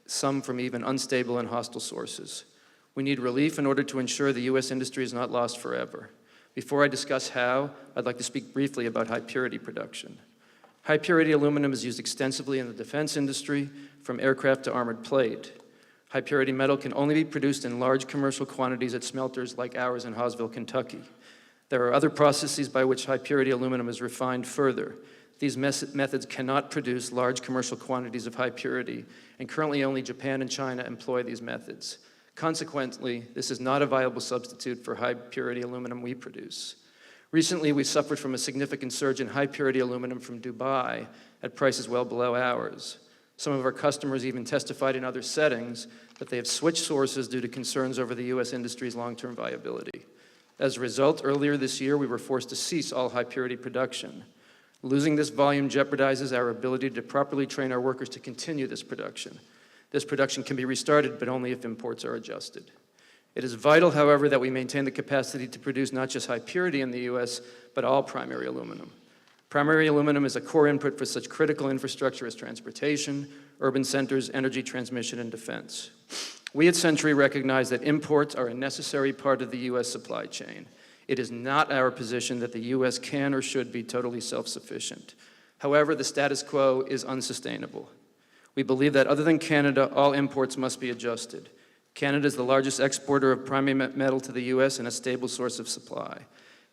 some from even unstable and hostile sources. We need relief in order to ensure the U.S. industry is not lost forever. Before I discuss how, I'd like to speak briefly about high purity production. High purity aluminum is used extensively in the defense industry, from aircraft to armored plate. High purity metal can only be produced in large commercial quantities at smelters like ours in Hawesville, Kentucky. There are other processes by which high purity aluminum is refined further. These methods cannot produce large commercial quantities of high purity, and currently only Japan and China employ these methods. Consequently, this is not a viable substitute for high purity aluminum we produce. Recently, we suffered from a significant surge in high purity aluminum from Dubai at prices well below ours. Some of our customers even testified in other settings that they have switched sources due to concerns over the U.S. industry's long-term viability. As a result, earlier this year, we were forced to cease all high-purity production. Losing this volume jeopardizes our ability to properly train our workers to continue this production. This production can be restarted, but only if imports are adjusted. It is vital, however, that we maintain the capacity to produce not just high purity in the U.S., but all primary aluminum. Primary aluminum is a core input for such critical infrastructure as transportation, urban centers, energy transmission, and defense. We at Century recognize that imports are a necessary part of the U.S. supply chain. It is not our position that the U.S. can or should be totally self-sufficient. However, the status quo is unsustainable. We believe that other than Canada, all imports must be adjusted. Canada is the largest exporter of primary metal to the U.S. and a stable source of supply.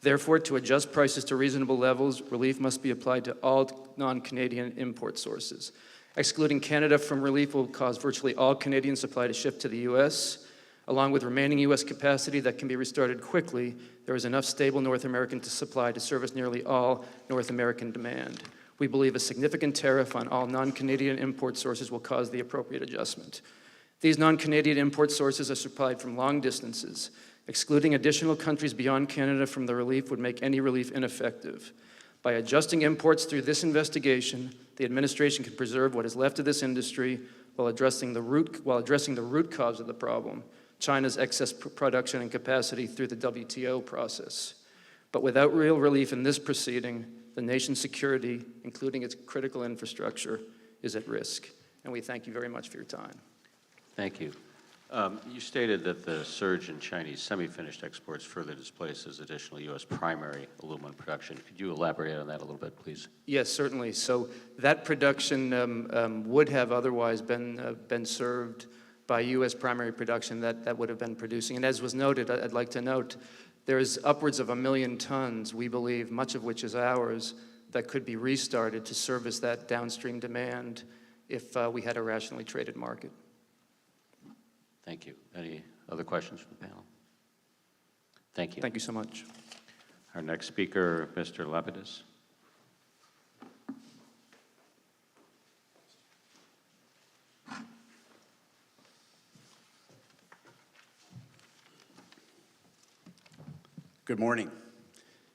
Therefore, to adjust prices to reasonable levels, relief must be applied to all non-Canadian import sources. Excluding Canada from relief will cause virtually all Canadian supply to shift to the U.S. Along with remaining U.S. capacity that can be restarted quickly, there is enough stable North American supply to service nearly all North American demand. We believe a significant tariff on all non-Canadian import sources will cause the appropriate adjustment. These non-Canadian import sources are supplied from long distances. Excluding additional countries beyond Canada from the relief would make any relief ineffective. By adjusting imports through this investigation, the administration can preserve what is left of this industry while addressing the root cause of the problem, China's excess production and capacity through the WTO process. But without real relief in this proceeding, the nation's security, including its critical infrastructure, is at risk. And we thank you very much for your time. Thank you. You stated that the surge in Chinese semi-finished exports further displaces additional U.S. primary aluminum production. Could you elaborate on that a little bit, please? Yes, certainly. So that production would have otherwise been served by U.S. primary production that would have been producing. And as was noted, I'd like to note, there's upwards of 1 million tons, we believe, much of which is ours, that could be restarted to service that downstream demand if we had a rationally traded market. Thank you. Any other questions from the panel? Thank you. Thank you so much. Our next speaker, Mr. Lapidus. Good morning.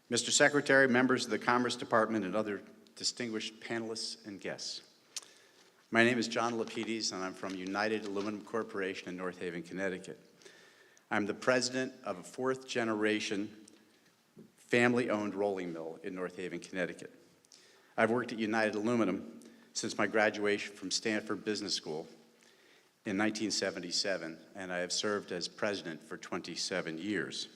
Mr. Secretary, members of the Commerce Department, and other distinguished panelists and guests. My name is John Lapidus, and I'm from United Aluminum Corporation in North Haven, Connecticut. I'm the president of a fourth-generation family-owned rolling mill in North Haven, Connecticut. I've worked at United Aluminum since my graduation from Stanford Business School in 1977, and I have served as president for 27 years.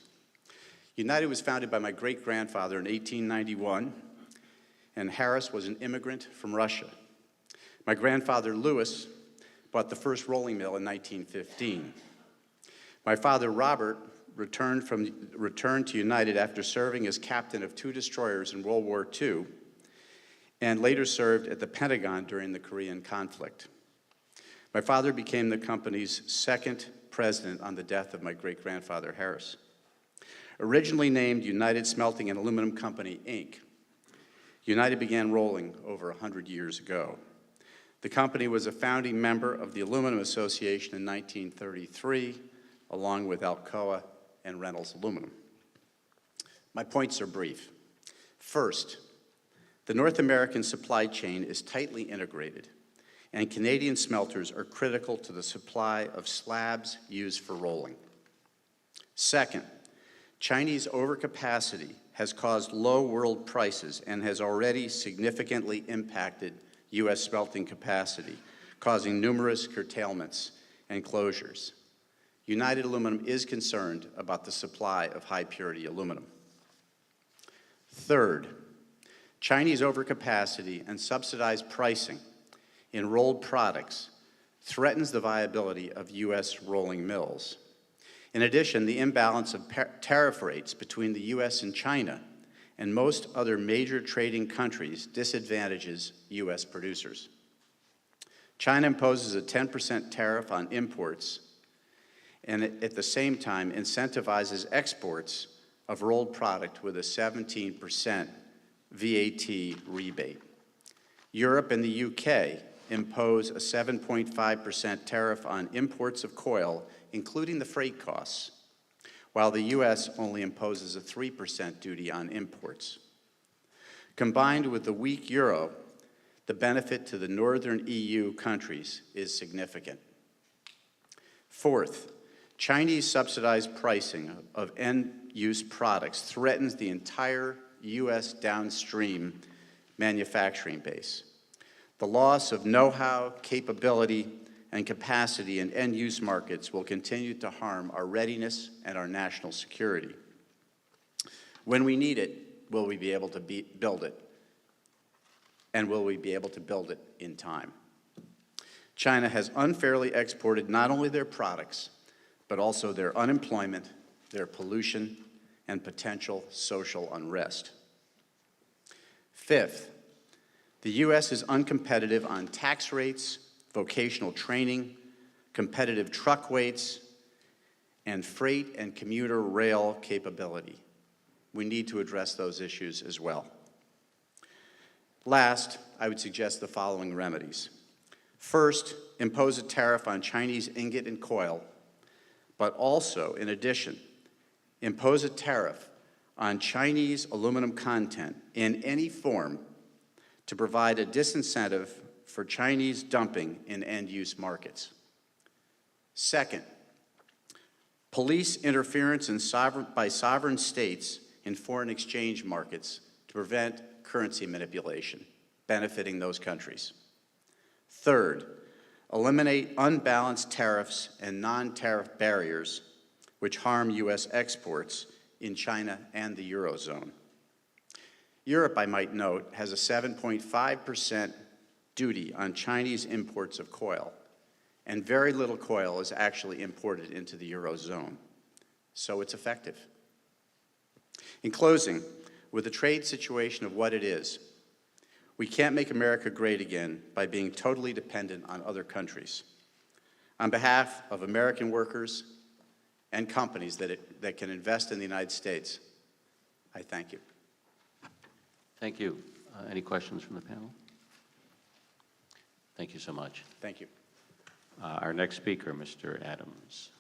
United was founded by my great-grandfather in 1891, and Harris was an immigrant from Russia. My grandfather, Louis, bought the first rolling mill in 1915. My father, Robert, returned to United after serving as captain of 2 destroyers in World War II, and later served at the Pentagon during the Korean conflict. My father became the company's second president on the death of my great-grandfather, Harris. Originally named United Smelting and Aluminum Company, Inc., United began rolling over 100 years ago. The company was a founding member of the Aluminum Association in 1933, along with Alcoa and Reynolds Aluminum. My points are brief. First, the North American supply chain is tightly integrated, and Canadian smelters are critical to the supply of slabs used for rolling. Second, Chinese overcapacity has caused low world prices and has already significantly impacted U.S. smelting capacity, causing numerous curtailments and closures. United Aluminum is concerned about the supply of high-purity aluminum. Third, Chinese overcapacity and subsidized pricing in rolled products threatens the viability of U.S. rolling mills. In addition, the imbalance of tariff rates between the U.S. and China and most other major trading countries disadvantages U.S. producers. China imposes a 10% tariff on imports and at the same time incentivizes exports of rolled product with a 17% VAT rebate. Europe and the UK impose a 7.5% tariff on imports of coil, including the freight costs, while the U.S. only imposes a 3% duty on imports. Combined with the weak euro, the benefit to the northern EU countries is significant. Fourth, Chinese subsidized pricing of end-use products threatens the entire U.S. downstream manufacturing base. The loss of know-how, capability, and capacity in end-use markets will continue to harm our readiness and our national security. When we need it, will we be able to build it? And will we be able to build it in time? China has unfairly exported not only their products, but also their unemployment, their pollution, and potential social unrest. Fifth, the U.S. is uncompetitive on tax rates, vocational training, competitive truck weights, and freight and commuter rail capability. We need to address those issues as well. Last, I would suggest the following remedies. First, impose a tariff on Chinese ingot and coil, but also, in addition, impose a tariff on Chinese aluminum content in any form to provide a disincentive for Chinese dumping in end-use markets. Second, police interference by sovereign states in foreign exchange markets to prevent currency manipulation, benefiting those countries. Third, eliminate unbalanced tariffs and non-tariff barriers which harm U.S. exports in China and the Eurozone. Europe, I might note, has a 7.5% duty on Chinese imports of coil, and very little coil is actually imported into the Eurozone, so it's effective. In closing, with the trade situation of what it is, we can't make America great again by being totally dependent on other countries. On behalf of American workers and companies that can invest in the United States, I thank you. Thank you. Any questions from the panel? Thank you so much. Thank you. Our next speaker, Mr. Adams.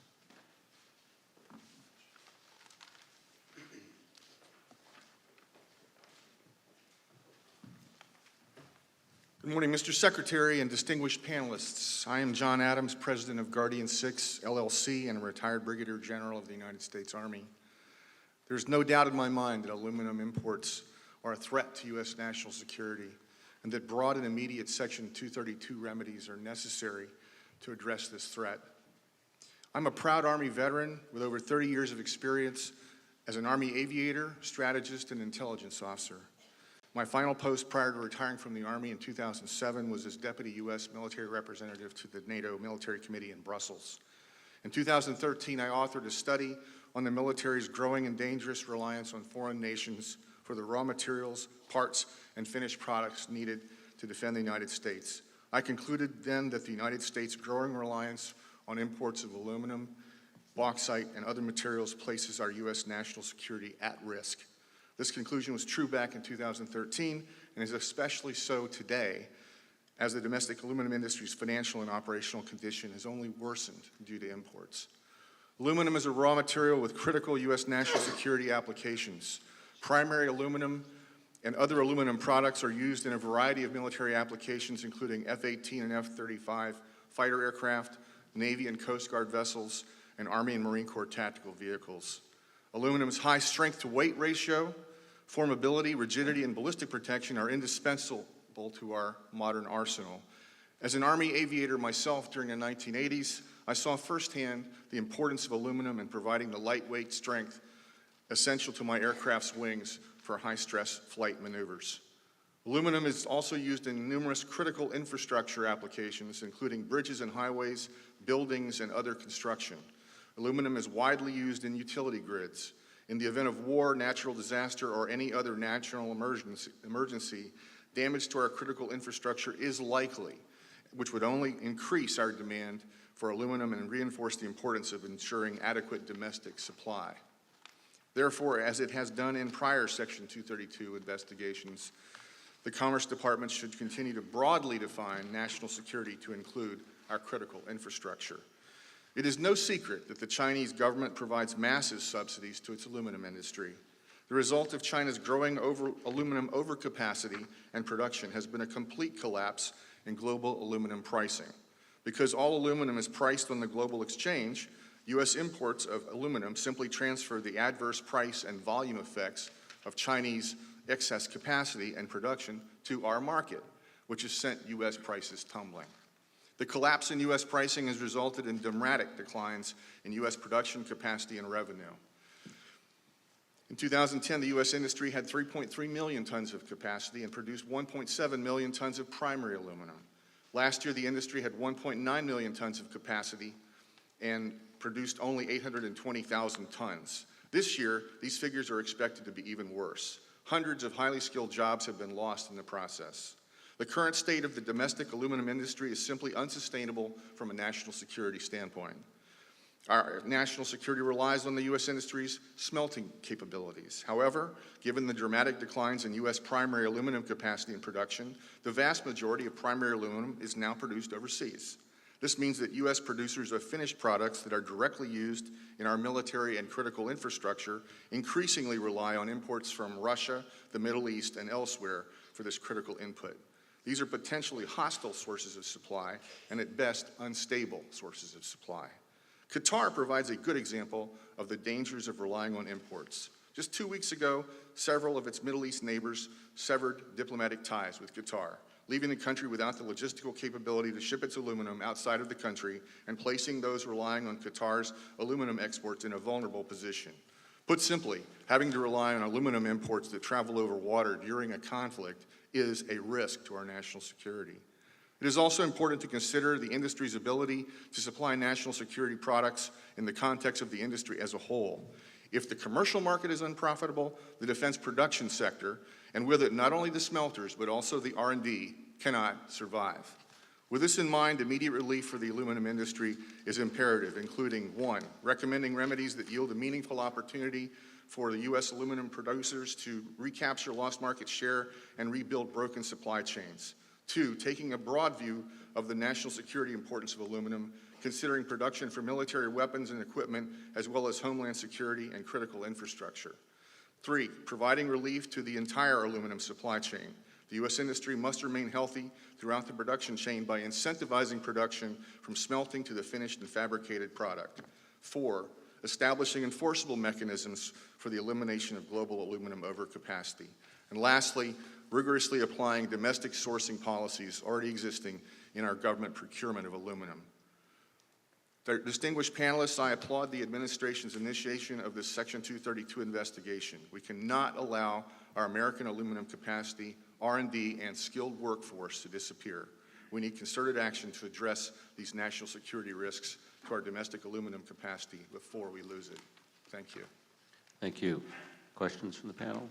Good morning, Mr. Secretary and distinguished panelists. I am John Adams, President of Guardian 6, LLC, and a retired Brigadier General of the United States Army. There's no doubt in my mind that aluminum imports are a threat to U.S. national security, and that broad and immediate Section 232 remedies are necessary to address this threat. I'm a proud Army veteran with over 30 years of experience as an Army aviator, strategist, and intelligence officer. My final post prior to retiring from the Army in 2007 was as Deputy U.S. Military Representative to the NATO Military Committee in Brussels. In 2013, I authored a study on the military's growing and dangerous reliance on foreign nations for the raw materials, parts, and finished products needed to defend the United States. I concluded then that the United States' growing reliance on imports of aluminum, bauxite, and other materials places our U.S. national security at risk. This conclusion was true back in 2013 and is especially so today as the domestic aluminum industry's financial and operational condition has only worsened due to imports. Aluminum is a raw material with critical U.S. national security applications. Primary aluminum and other aluminum products are used in a variety of military applications, including F-18 and F-35 fighter aircraft, Navy and Coast Guard vessels, and Army and Marine Corps tactical vehicles. Aluminum's high strength-to-weight ratio, formability, rigidity, and ballistic protection are indispensable to our modern arsenal. As an Army aviator myself during the 1980s, I saw firsthand the importance of aluminum in providing the lightweight strength essential to my aircraft's wings for high-stress flight maneuvers. Aluminum is also used in numerous critical infrastructure applications, including bridges and highways, buildings, and other construction. Aluminum is widely used in utility grids. In the event of war, natural disaster, or any other natural emergency, damage to our critical infrastructure is likely, which would only increase our demand for aluminum and reinforce the importance of ensuring adequate domestic supply. Therefore, as it has done in prior Section 232 investigations, the Commerce Department should continue to broadly define national security to include our critical infrastructure. It is no secret that the Chinese government provides massive subsidies to its aluminum industry. The result of China's growing aluminum overcapacity and production has been a complete collapse in global aluminum pricing. Because all aluminum is priced on the global exchange, U.S. imports of aluminum simply transfer the adverse price and volume effects of Chinese excess capacity and production to our market, which has sent U.S. prices tumbling. The collapse in U.S. pricing has resulted in dramatic declines in U.S. production capacity and revenue. In 2010, the U.S. industry had 3.3 million tons of capacity and produced 1.7 million tons of primary aluminum. Last year, the industry had 1.9 million tons of capacity and produced only 820,000 tons. This year, these figures are expected to be even worse. Hundreds of highly skilled jobs have been lost in the process. The current state of the domestic aluminum industry is simply unsustainable from a national security standpoint. Our national security relies on the U.S. industry's smelting capabilities. However, given the dramatic declines in U.S. primary aluminum capacity and production, the vast majority of primary aluminum is now produced overseas. This means that U.S. producers of finished products that are directly used in our military and critical infrastructure increasingly rely on imports from Russia, the Middle East, and elsewhere for this critical input. These are potentially hostile sources of supply and at best unstable sources of supply. Qatar provides a good example of the dangers of relying on imports. Just 2 weeks ago, several of its Middle East neighbors severed diplomatic ties with Qatar, leaving the country without the logistical capability to ship its aluminum outside of the country and placing those relying on Qatar's aluminum exports in a vulnerable position. Put simply, having to rely on aluminum imports that travel over water during a conflict is a risk to our national security. It is also important to consider the industry's ability to supply national security products in the context of the industry as a whole. If the commercial market is unprofitable, the defense production sector, and with it not only the smelters but also the R&D, cannot survive. With this in mind, immediate relief for the aluminum industry is imperative, including 1, recommending remedies that yield a meaningful opportunity for the U.S. aluminum producers to recapture lost market share and rebuild broken supply chains. 2, taking a broad view of the national security importance of aluminum, considering production for military weapons and equipment, as well as homeland security and critical infrastructure. 3, providing relief to the entire aluminum supply chain. The U.S. industry must remain healthy throughout the production chain by incentivizing production from smelting to the finished and fabricated product. 4, establishing enforceable mechanisms for the elimination of global aluminum overcapacity. And lastly, rigorously applying domestic sourcing policies already existing in our government procurement of aluminum. Distinguished panelists, I applaud the administration's initiation of this Section 232 investigation. We cannot allow our American aluminum capacity, R&D, and skilled workforce to disappear. We need concerted action to address these national security risks to our domestic aluminum capacity before we lose it. Thank you. Thank you. Questions from the panel?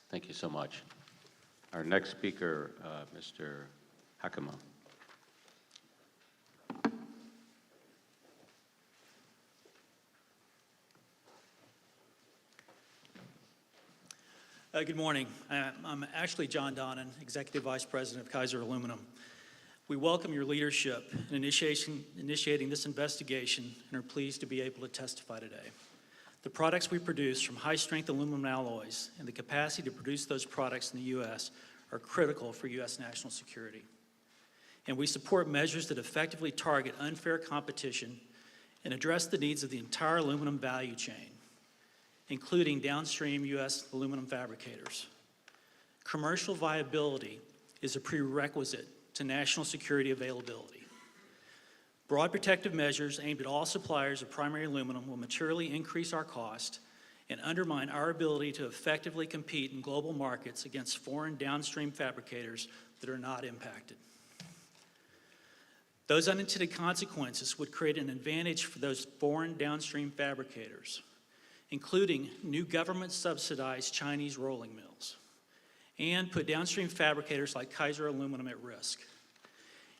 Thank you so much. Our next speaker, Mr. Hakama. Good morning. I'm actually John Donnan, Executive Vice President of Kaiser Aluminum. We welcome your leadership in initiating this investigation and are pleased to be able to testify today. The products we produce from high-strength aluminum alloys and the capacity to produce those products in the U.S. are critical for U.S. national security. And we support measures that effectively target unfair competition and address the needs of the entire aluminum value chain, including downstream U.S. aluminum fabricators. Commercial viability is a prerequisite to national security availability. Broad protective measures aimed at all suppliers of primary aluminum will materially increase our cost and undermine our ability to effectively compete in global markets against foreign downstream fabricators that are not impacted. Those unintended consequences would create an advantage for those foreign downstream fabricators, including new government-subsidized Chinese rolling mills, and put downstream fabricators like Kaiser Aluminum at risk.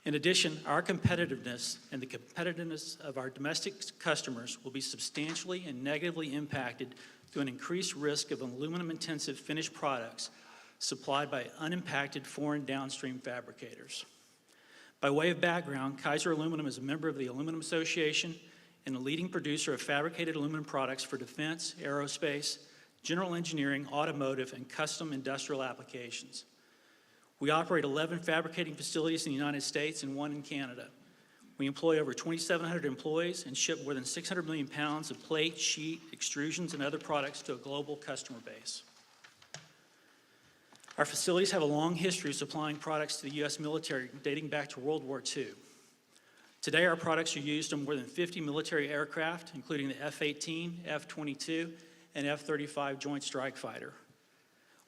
In addition, our competitiveness and the competitiveness of our domestic customers will be substantially and negatively impacted through an increased risk of aluminum-intensive finished products supplied by unimpacted foreign downstream fabricators. By way of background, Kaiser Aluminum is a member of the Aluminum Association and a leading producer of fabricated aluminum products for defense, aerospace, general engineering, automotive, and custom industrial applications. We operate 11 fabricating facilities in the United States and 1 in Canada. We employ over 2,700 employees and ship more than 600 million pounds of plate, sheet, extrusions, and other products to a global customer base. Our facilities have a long history of supplying products to the U.S. military dating back to World War II. Today, our products are used on more than 50 military aircraft, including the F-18, F-22, and F-35 Joint Strike Fighter.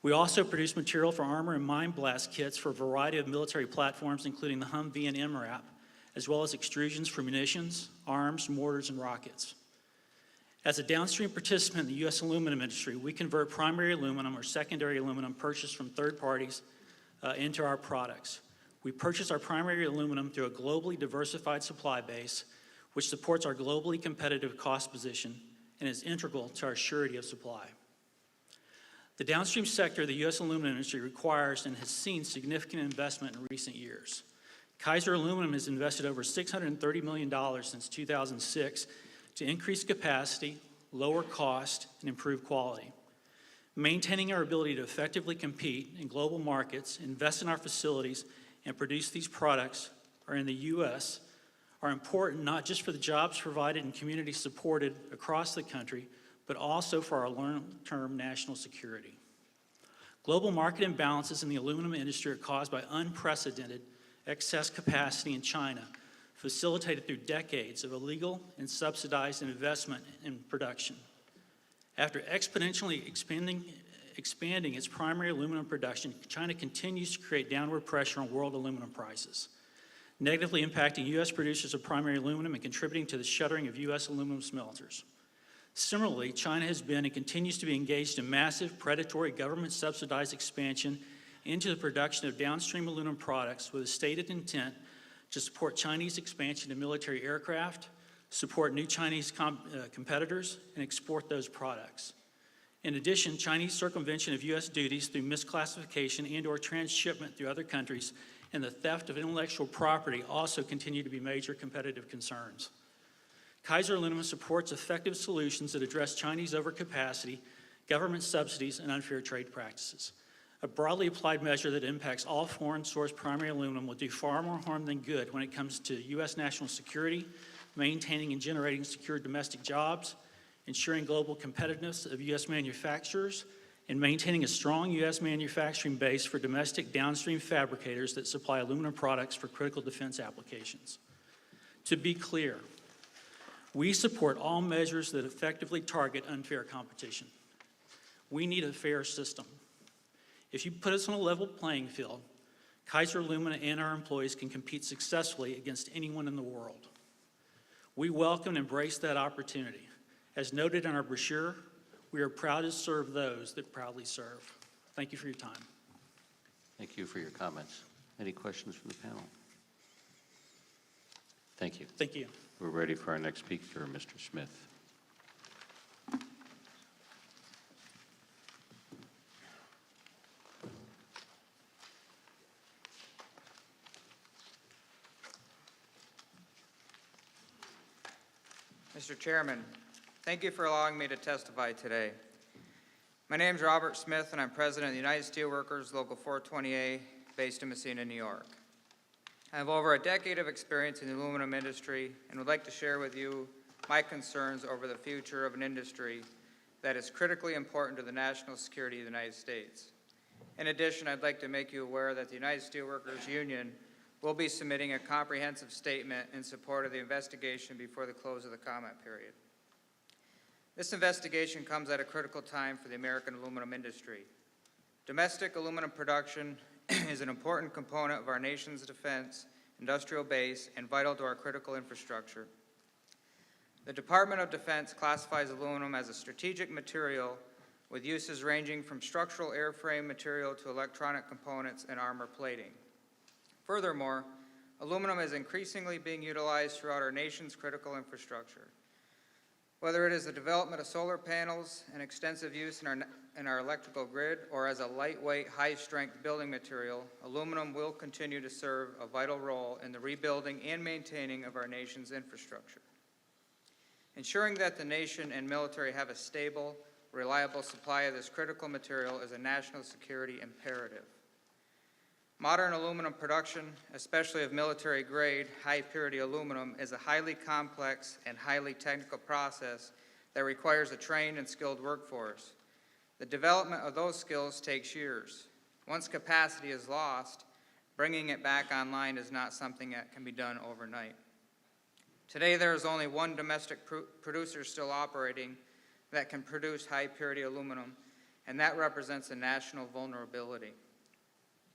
We also produce material for armor and mine blast kits for a variety of military platforms, including the Humvee and MRAP, as well as extrusions for munitions, arms, mortars, and rockets. As a downstream participant in the U.S. aluminum industry, we convert primary aluminum or secondary aluminum purchased from third parties into our products. We purchase our primary aluminum through a globally diversified supply base, which supports our globally competitive cost position and is integral to our surety of supply. The downstream sector of the U.S. aluminum industry requires and has seen significant investment in recent years. Kaiser Aluminum has invested over $630 million since 2006 to increase capacity, lower cost, and improve quality. Maintaining our ability to effectively compete in global markets, invest in our facilities, and produce these products are in the U.S. are important not just for the jobs provided and communities supported across the country, but also for our long-term national security. Global market imbalances in the aluminum industry are caused by unprecedented excess capacity in China, facilitated through decades of illegal and subsidized investment in production. After exponentially expanding its primary aluminum production, China continues to create downward pressure on world aluminum prices, negatively impacting U.S. producers of primary aluminum and contributing to the shuttering of U.S. aluminum smelters. Similarly, China has been and continues to be engaged in massive, predatory, government-subsidized expansion into the production of downstream aluminum products with a stated intent to support Chinese expansion in military aircraft, support new Chinese competitors, and export those products. In addition, Chinese circumvention of U.S. duties through misclassification and/or transshipment through other countries and the theft of intellectual property also continue to be major competitive concerns. Kaiser Aluminum supports effective solutions that address Chinese overcapacity, government subsidies, and unfair trade practices. A broadly applied measure that impacts all foreign-sourced primary aluminum will do far more harm than good when it comes to U.S. national security, maintaining and generating secure domestic jobs, ensuring global competitiveness of U.S. manufacturers, and maintaining a strong U.S. manufacturing base for domestic downstream fabricators that supply aluminum products for critical defense applications. To be clear, we support all measures that effectively target unfair competition. We need a fair system. If you put us on a level playing field, Kaiser Aluminum and our employees can compete successfully against anyone in the world. We welcome and embrace that opportunity. As noted in our brochure, we are proud to serve those that proudly serve. Thank you for your time. Thank you for your comments. Any questions from the panel? Thank you. Thank you. We're ready for our next speaker, Mr. Smith. Mr. Chairman, thank you for allowing me to testify today. My name is Robert Smith, and I'm president of the United Steelworkers Local 420A, based in Messina, New York. I have over a decade of experience in the aluminum industry and would like to share with you my concerns over the future of an industry that is critically important to the national security of the United States. In addition, I'd like to make you aware that the United Steelworkers Union will be submitting a comprehensive statement in support of the investigation before the close of the comment period. This investigation comes at a critical time for the American aluminum industry. Domestic aluminum production is an important component of our nation's defense, industrial base, and vital to our critical infrastructure. The Department of Defense classifies aluminum as a strategic material with uses ranging from structural airframe material to electronic components and armor plating. Furthermore, aluminum is increasingly being utilized throughout our nation's critical infrastructure. Whether it is the development of solar panels and extensive use in our electrical grid, or as a lightweight, high-strength building material, aluminum will continue to serve a vital role in the rebuilding and maintaining of our nation's infrastructure. Ensuring that the nation and military have a stable, reliable supply of this critical material is a national security imperative. Modern aluminum production, especially of military-grade, high-purity aluminum, is a highly complex and highly technical process that requires a trained and skilled workforce. The development of those skills takes years. Once capacity is lost, bringing it back online is not something that can be done overnight. Today, there is only one domestic producer still operating that can produce high-purity aluminum, and that represents a national vulnerability.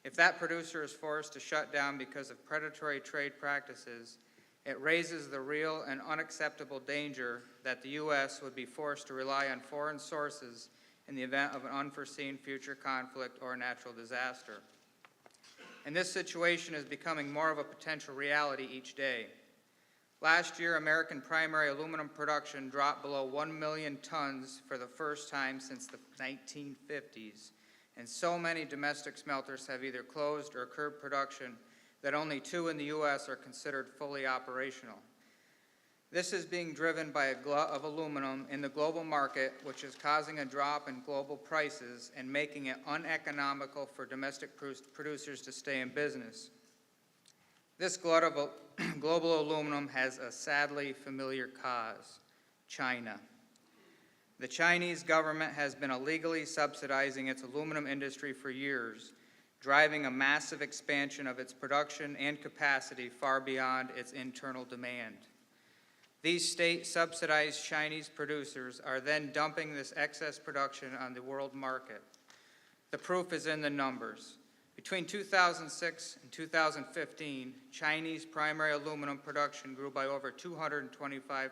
If that producer is forced to shut down because of predatory trade practices, it raises the real and unacceptable danger that the U.S. would be forced to rely on foreign sources in the event of an unforeseen future conflict or natural disaster. and this situation is becoming more of a potential reality each day. Last year, American primary aluminum production dropped below 1 million tons for the first time since the 1950s, and so many domestic smelters have either closed or curbed production that only 2 in the U.S. are considered fully operational. This is being driven by a glut of aluminum in the global market, which is causing a drop in global prices and making it uneconomical for domestic producers to stay in business. This glut of global aluminum has a sadly familiar cause: China. The Chinese government has been illegally subsidizing its aluminum industry for years, driving a massive expansion of its production and capacity far beyond its internal demand. These state-subsidized Chinese producers are then dumping this excess production on the world market. The proof is in the numbers. Between 2006 and 2015, Chinese primary aluminum production grew by over 225%,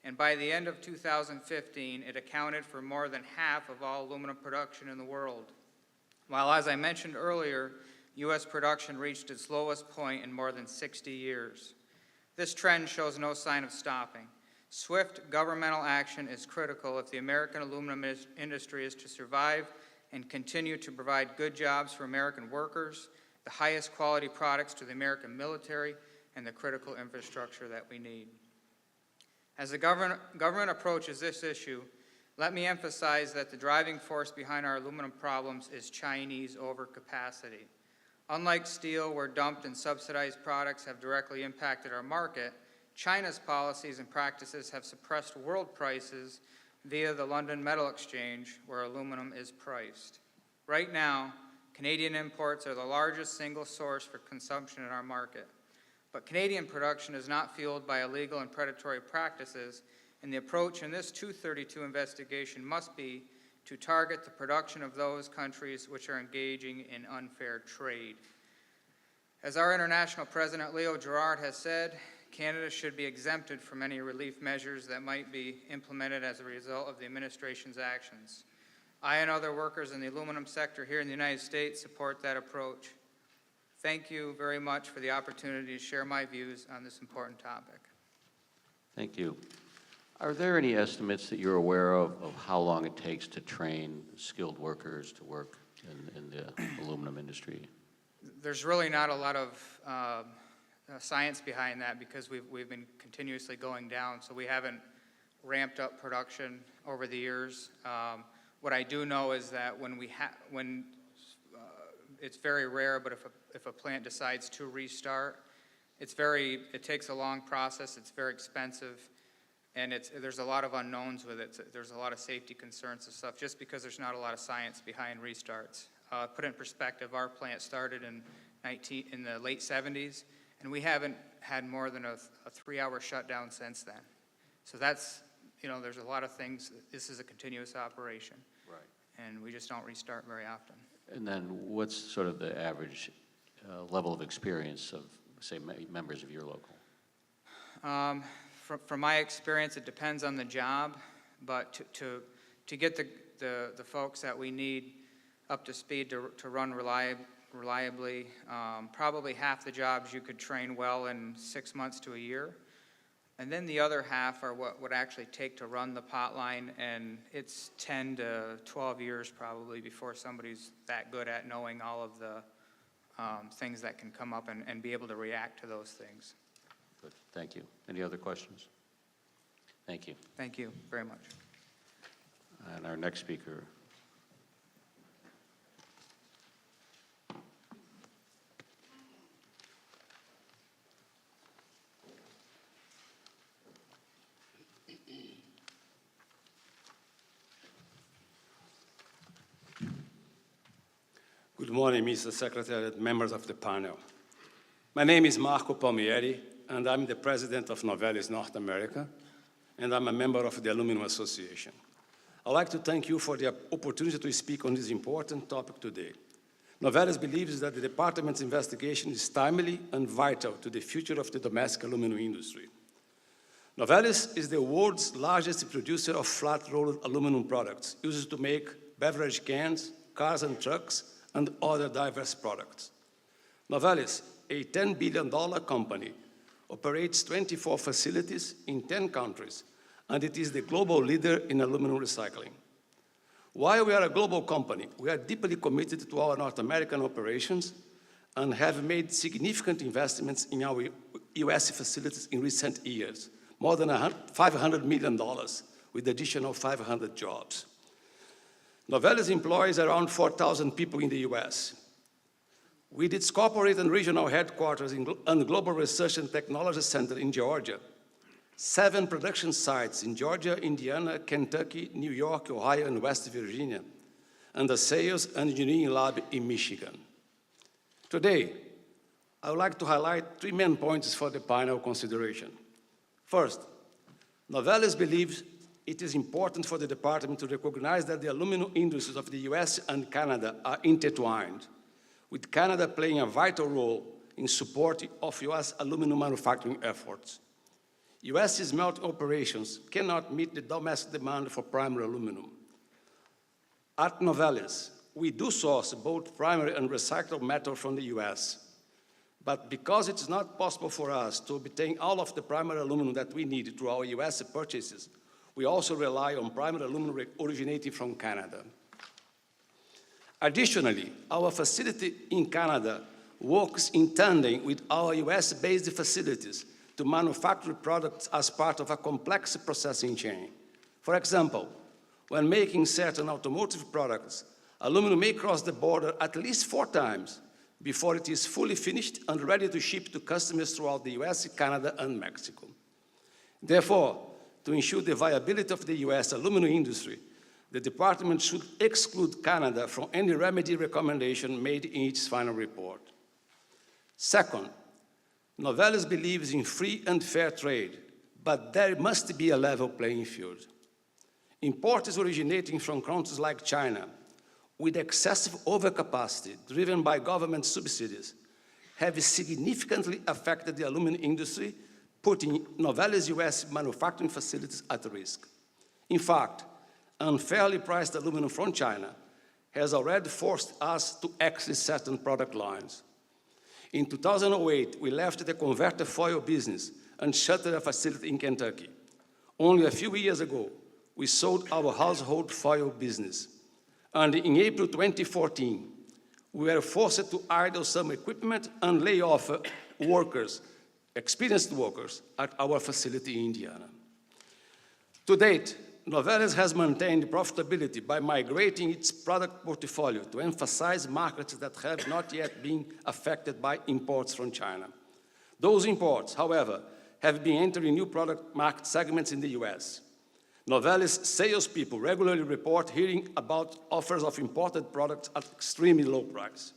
and by the end of 2015, it accounted for more than half of all aluminum production in the world. While, as I mentioned earlier, U.S. production reached its lowest point in more than 60 years. This trend shows no sign of stopping. Swift governmental action is critical if the American aluminum industry is to survive and continue to provide good jobs for American workers, the highest quality products to the American military, and the critical infrastructure that we need. As the government approaches this issue, let me emphasize that the driving force behind our aluminum problems is Chinese overcapacity. Unlike steel, where dumped and subsidized products have directly impacted our market, China's policies and practices have suppressed world prices via the London Metal Exchange, where aluminum is priced. Right now, Canadian imports are the largest single source for consumption in our market. But Canadian production is not fueled by illegal and predatory practices, and the approach in this 232 investigation must be to target the production of those countries which are engaging in unfair trade. As our international president, Leo Gerard, has said, Canada should be exempted from any relief measures that might be implemented as a result of the administration's actions. I and other workers in the aluminum sector here in the United States support that approach. Thank you very much for the opportunity to share my views on this important topic. Thank you. Are there any estimates that you're aware of how long it takes to train skilled workers to work in the aluminum industry? There's really not a lot of science behind that because we've been continuously going down, so we haven't ramped up production over the years. What I do know is that when it's very rare, but if a plant decides to restart, it takes a long process. It's very expensive, and there's a lot of unknowns with it. There's a lot of safety concerns and stuff, just because there's not a lot of science behind restarts. Put it in perspective, our plant started in the late 70s, and we haven't had more than a 3-hour shutdown since then. So that's, there's a lot of things. This is a continuous operation. Right. And we just don't restart very often. And then what's sort of the average level of experience of, say, members of your local? From my experience, it depends on the job, but to get the folks that we need up to speed to run reliably, probably half the jobs you could train well in 6 months to a year. And then the other half are what would actually take to run the pot line, and it's 10 to 12 years probably before somebody's that good at knowing all of the things that can come up and be able to react to those things. Good, thank you. Any other questions? Thank you. Thank you very much. And our next speaker. Good morning, Mr. Secretary and members of the panel. My name is Marco Palmieri, and I'm the president of Novelis North America, and I'm a member of the Aluminum Association. I'd like to thank you for the opportunity to speak on this important topic today. Novelis believes that the department's investigation is timely and vital to the future of the domestic aluminum industry. Novelis is the world's largest producer of flat-rolled aluminum products used to make beverage cans, cars and trucks, and other diverse products. Novelis, a $10 billion company, operates 24 facilities in 10 countries, and it is the global leader in aluminum recycling. While we are a global company, we are deeply committed to our North American operations and have made significant investments in our US facilities in recent years, more than $500 million, with additional 500 jobs. Novelis employs around 4,000 people in the US. With its corporate and regional headquarters and Global Research and Technology Center in Georgia, 7 production sites in Georgia, Indiana, Kentucky, New York, Ohio, and West Virginia, and a sales and engineering lab in Michigan. Today, I would like to highlight 3 main points for the panel consideration. First, Novelis believes it is important for the department to recognize that the aluminum industries of the US and Canada are intertwined, with Canada playing a vital role in support of US aluminum manufacturing efforts. US smelting operations cannot meet the domestic demand for primary aluminum. At Novelis, we do source both primary and recycled metal from the US, but because it's not possible for us to obtain all of the primary aluminum that we need through our US purchases, we also rely on primary aluminum originating from Canada. Additionally, our facility in Canada works in tandem with our US-based facilities to manufacture products as part of a complex processing chain. For example, when making certain automotive products, aluminum may cross the border at least 4 times before it is fully finished and ready to ship to customers throughout the US, Canada, and Mexico. Therefore, to ensure the viability of the US aluminum industry, the department should exclude Canada from any remedy recommendation made in its final report. Second, Novelis believes in free and fair trade, but there must be a level playing field. Imports originating from countries like China, with excessive overcapacity driven by government subsidies, have significantly affected the aluminum industry, putting Novelis US manufacturing facilities at risk. In fact, unfairly priced aluminum from China has already forced us to exit certain product lines. In 2008, we left the converter foil business and shuttered a facility in Kentucky. Only a few years ago, we sold our household foil business. And in April 2014, we were forced to idle some equipment and lay off workers, experienced workers, at our facility in Indiana. To date, Novelis has maintained profitability by migrating its product portfolio to emphasize markets that have not yet been affected by imports from China. Those imports, however, have been entering new product market segments in the US. Novelis salespeople regularly report hearing about offers of imported products at extremely low price.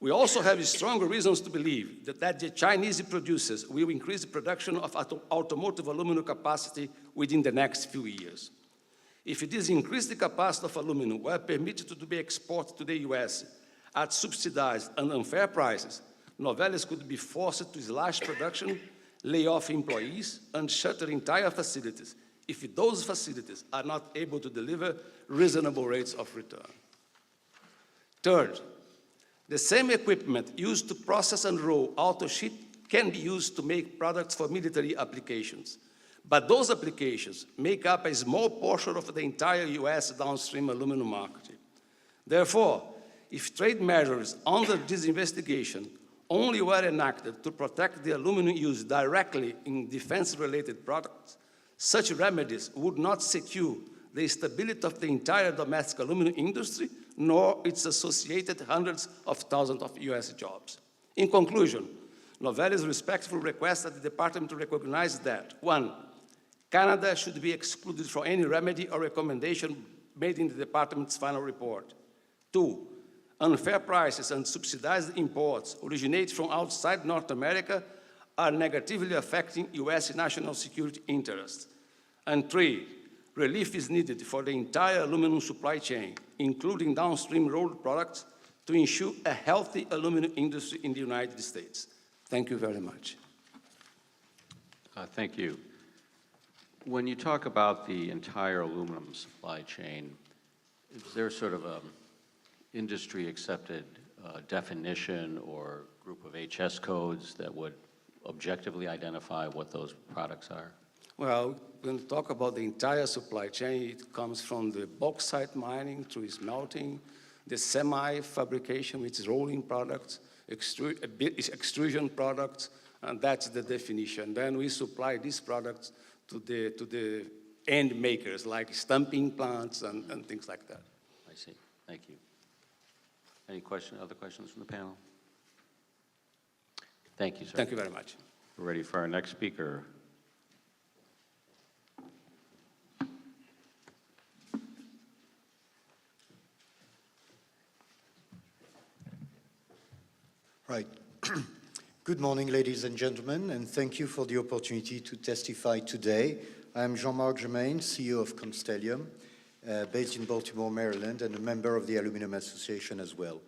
We also have stronger reasons to believe that the Chinese producers will increase the production of automotive aluminum capacity within the next few years. If this increased capacity of aluminum were permitted to be exported to the US at subsidized and unfair prices, Novelis could be forced to slash production, lay off employees, and shutter entire facilities if those facilities are not able to deliver reasonable rates of return. Third, the same equipment used to process and roll auto sheet can be used to make products for military applications. But those applications make up a small portion of the entire US downstream aluminum market. Therefore, if trade measures under this investigation only were enacted to protect the aluminum used directly in defense-related products, such remedies would not secure the stability of the entire domestic aluminum industry, nor its associated hundreds of thousands of US jobs. In conclusion, Novelis respectfully requests that the department to recognize that, 1, Canada should be excluded from any remedy or recommendation made in the department's final report. 2, unfair prices and subsidized imports originate from outside North America are negatively affecting US national security interests. And 3, relief is needed for the entire aluminum supply chain, including downstream rolled products, to ensure a healthy aluminum industry in the United States. Thank you very much. Thank you. When you talk about the entire aluminum supply chain, is there sort of an industry-accepted definition or group of HS codes that would objectively identify what those products are? Well, when we talk about the entire supply chain, it comes from the bauxite mining through smelting, the semi-fabrication, which is rolling products, extrusion products, and that's the definition. Then we supply these products to the end makers, like stamping plants and things like that. I see. Thank you. Any other questions from the panel? Thank you, sir. Thank you very much. We're ready for our next speaker. Right. Good morning, ladies and gentlemen, and thank you for the opportunity to testify today. I am Jean-Marc Germain, CEO of Constellium, based in Baltimore, Maryland, and a member of the Aluminium Association as well.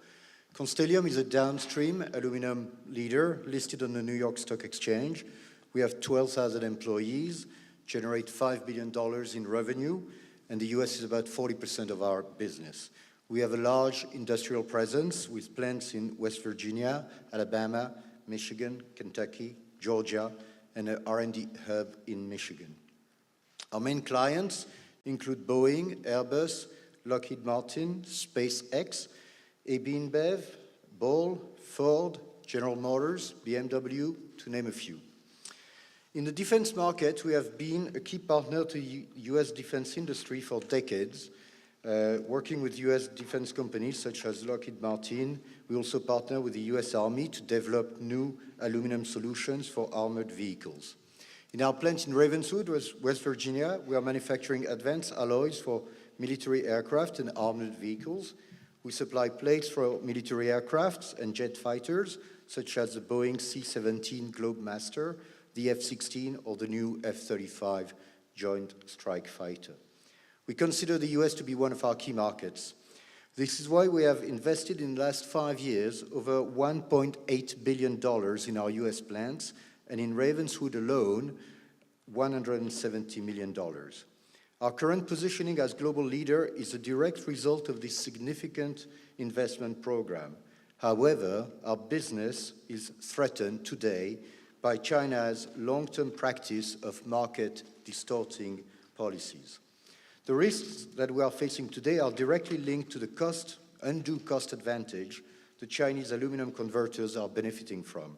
Constellium is a downstream aluminum leader listed on the New York Stock Exchange. We have 12,000 employees, generate $5 billion in revenue, and the US is about 40% of our business. We have a large industrial presence with plants in West Virginia, Alabama, Michigan, Kentucky, Georgia, and an R&D hub in Michigan. Our main clients include Boeing, Airbus, Lockheed Martin, SpaceX, AB InBev, Ball, Ford, General Motors, BMW, to name a few. In the defense market, we have been a key partner to the US defense industry for decades, working with US defense companies such as Lockheed Martin. We also partner with the US Army to develop new aluminum solutions for armored vehicles. In our plant in Ravenswood, West Virginia, we are manufacturing advanced alloys for military aircraft and armored vehicles. We supply plates for military aircrafts and jet fighters, such as the Boeing C-17 Globemaster, the F-16, or the new F-35 Joint Strike Fighter. We consider the US to be one of our key markets. This is why we have invested in the last 5 years over $1.8 billion in our US plants, and in Ravenswood alone, $170 million. Our current positioning as global leader is a direct result of this significant investment program. However, our business is threatened today by China's long-term practice of market distorting policies. The risks that we are facing today are directly linked to the undue cost advantage the Chinese aluminum converters are benefiting from.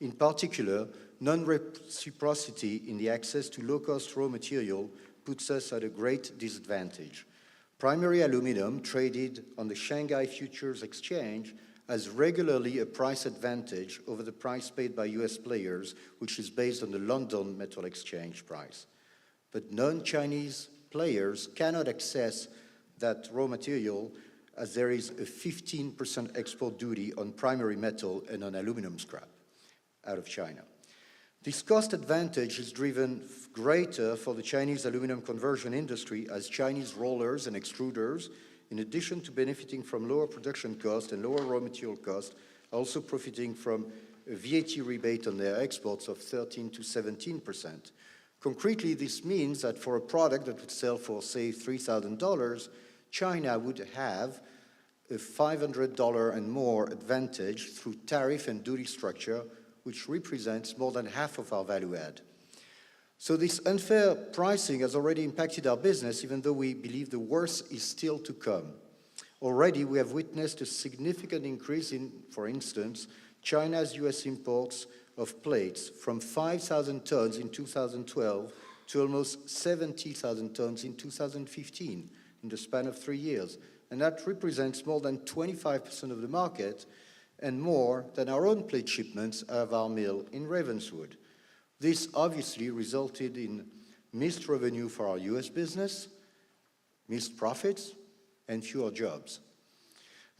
In particular, non-reciprocity in the access to low-cost raw material puts us at a great disadvantage. Primary aluminum, traded on the Shanghai Futures Exchange, has regularly a price advantage over the price paid by US players, which is based on the London Metal Exchange price. But non-Chinese players cannot access that raw material, as there is a 15% export duty on primary metal and on aluminum scrap out of China. This cost advantage is driven greater for the Chinese aluminum conversion industry, as Chinese rollers and extruders, in addition to benefiting from lower production cost and lower raw material cost, are also profiting from a VAT rebate on their exports of 13 to 17%. Concretely, this means that for a product that would sell for, say, $3,000, China would have a $500 and more advantage through tariff and duty structure, which represents more than half of our value add. So this unfair pricing has already impacted our business, even though we believe the worst is still to come. Already, we have witnessed a significant increase in, for instance, China's US imports of plates from 5,000 tons in 2012 to almost 70,000 tons in 2015, in the span of 3 years. And that represents more than 25% of the market and more than our own plate shipments out of our mill in Ravenswood. This obviously resulted in missed revenue for our US business, missed profits, and fewer jobs.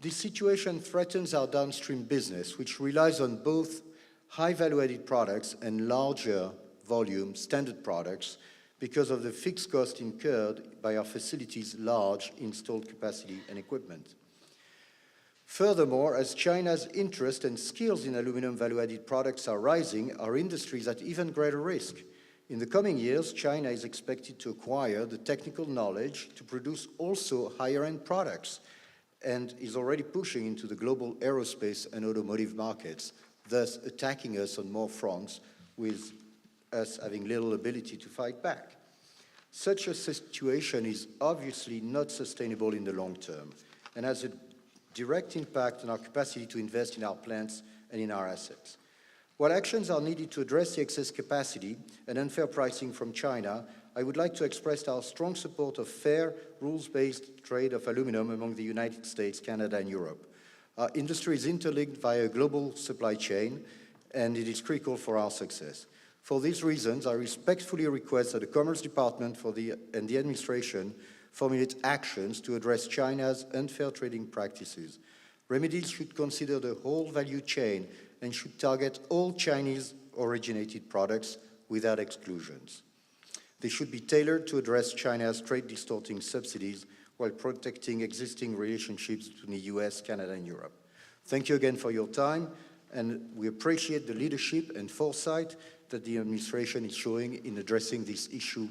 This situation threatens our downstream business, which relies on both high value-added products and larger volume standard products because of the fixed cost incurred by our facilities' large installed capacity and equipment. Furthermore, as China's interest and skills in aluminum value-added products are rising, our industry is at even greater risk. In the coming years, China is expected to acquire the technical knowledge to produce also higher-end products, and is already pushing into the global aerospace and automotive markets, thus attacking us on more fronts, with us having little ability to fight back. Such a situation is obviously not sustainable in the long term and has a direct impact on our capacity to invest in our plants and in our assets. While actions are needed to address the excess capacity and unfair pricing from China, I would like to express our strong support of fair, rules-based trade of aluminum among the United States, Canada, and Europe. Our industry is interlinked via a global supply chain, and it is critical for our success. For these reasons, I respectfully request that the Commerce Department and the administration formulate actions to address China's unfair trading practices. Remedies should consider the whole value chain and should target all Chinese-originated products without exclusions. They should be tailored to address China's trade-distorting subsidies while protecting existing relationships between the US, Canada, and Europe. Thank you again for your time, and we appreciate the leadership and foresight that the administration is showing in addressing this issue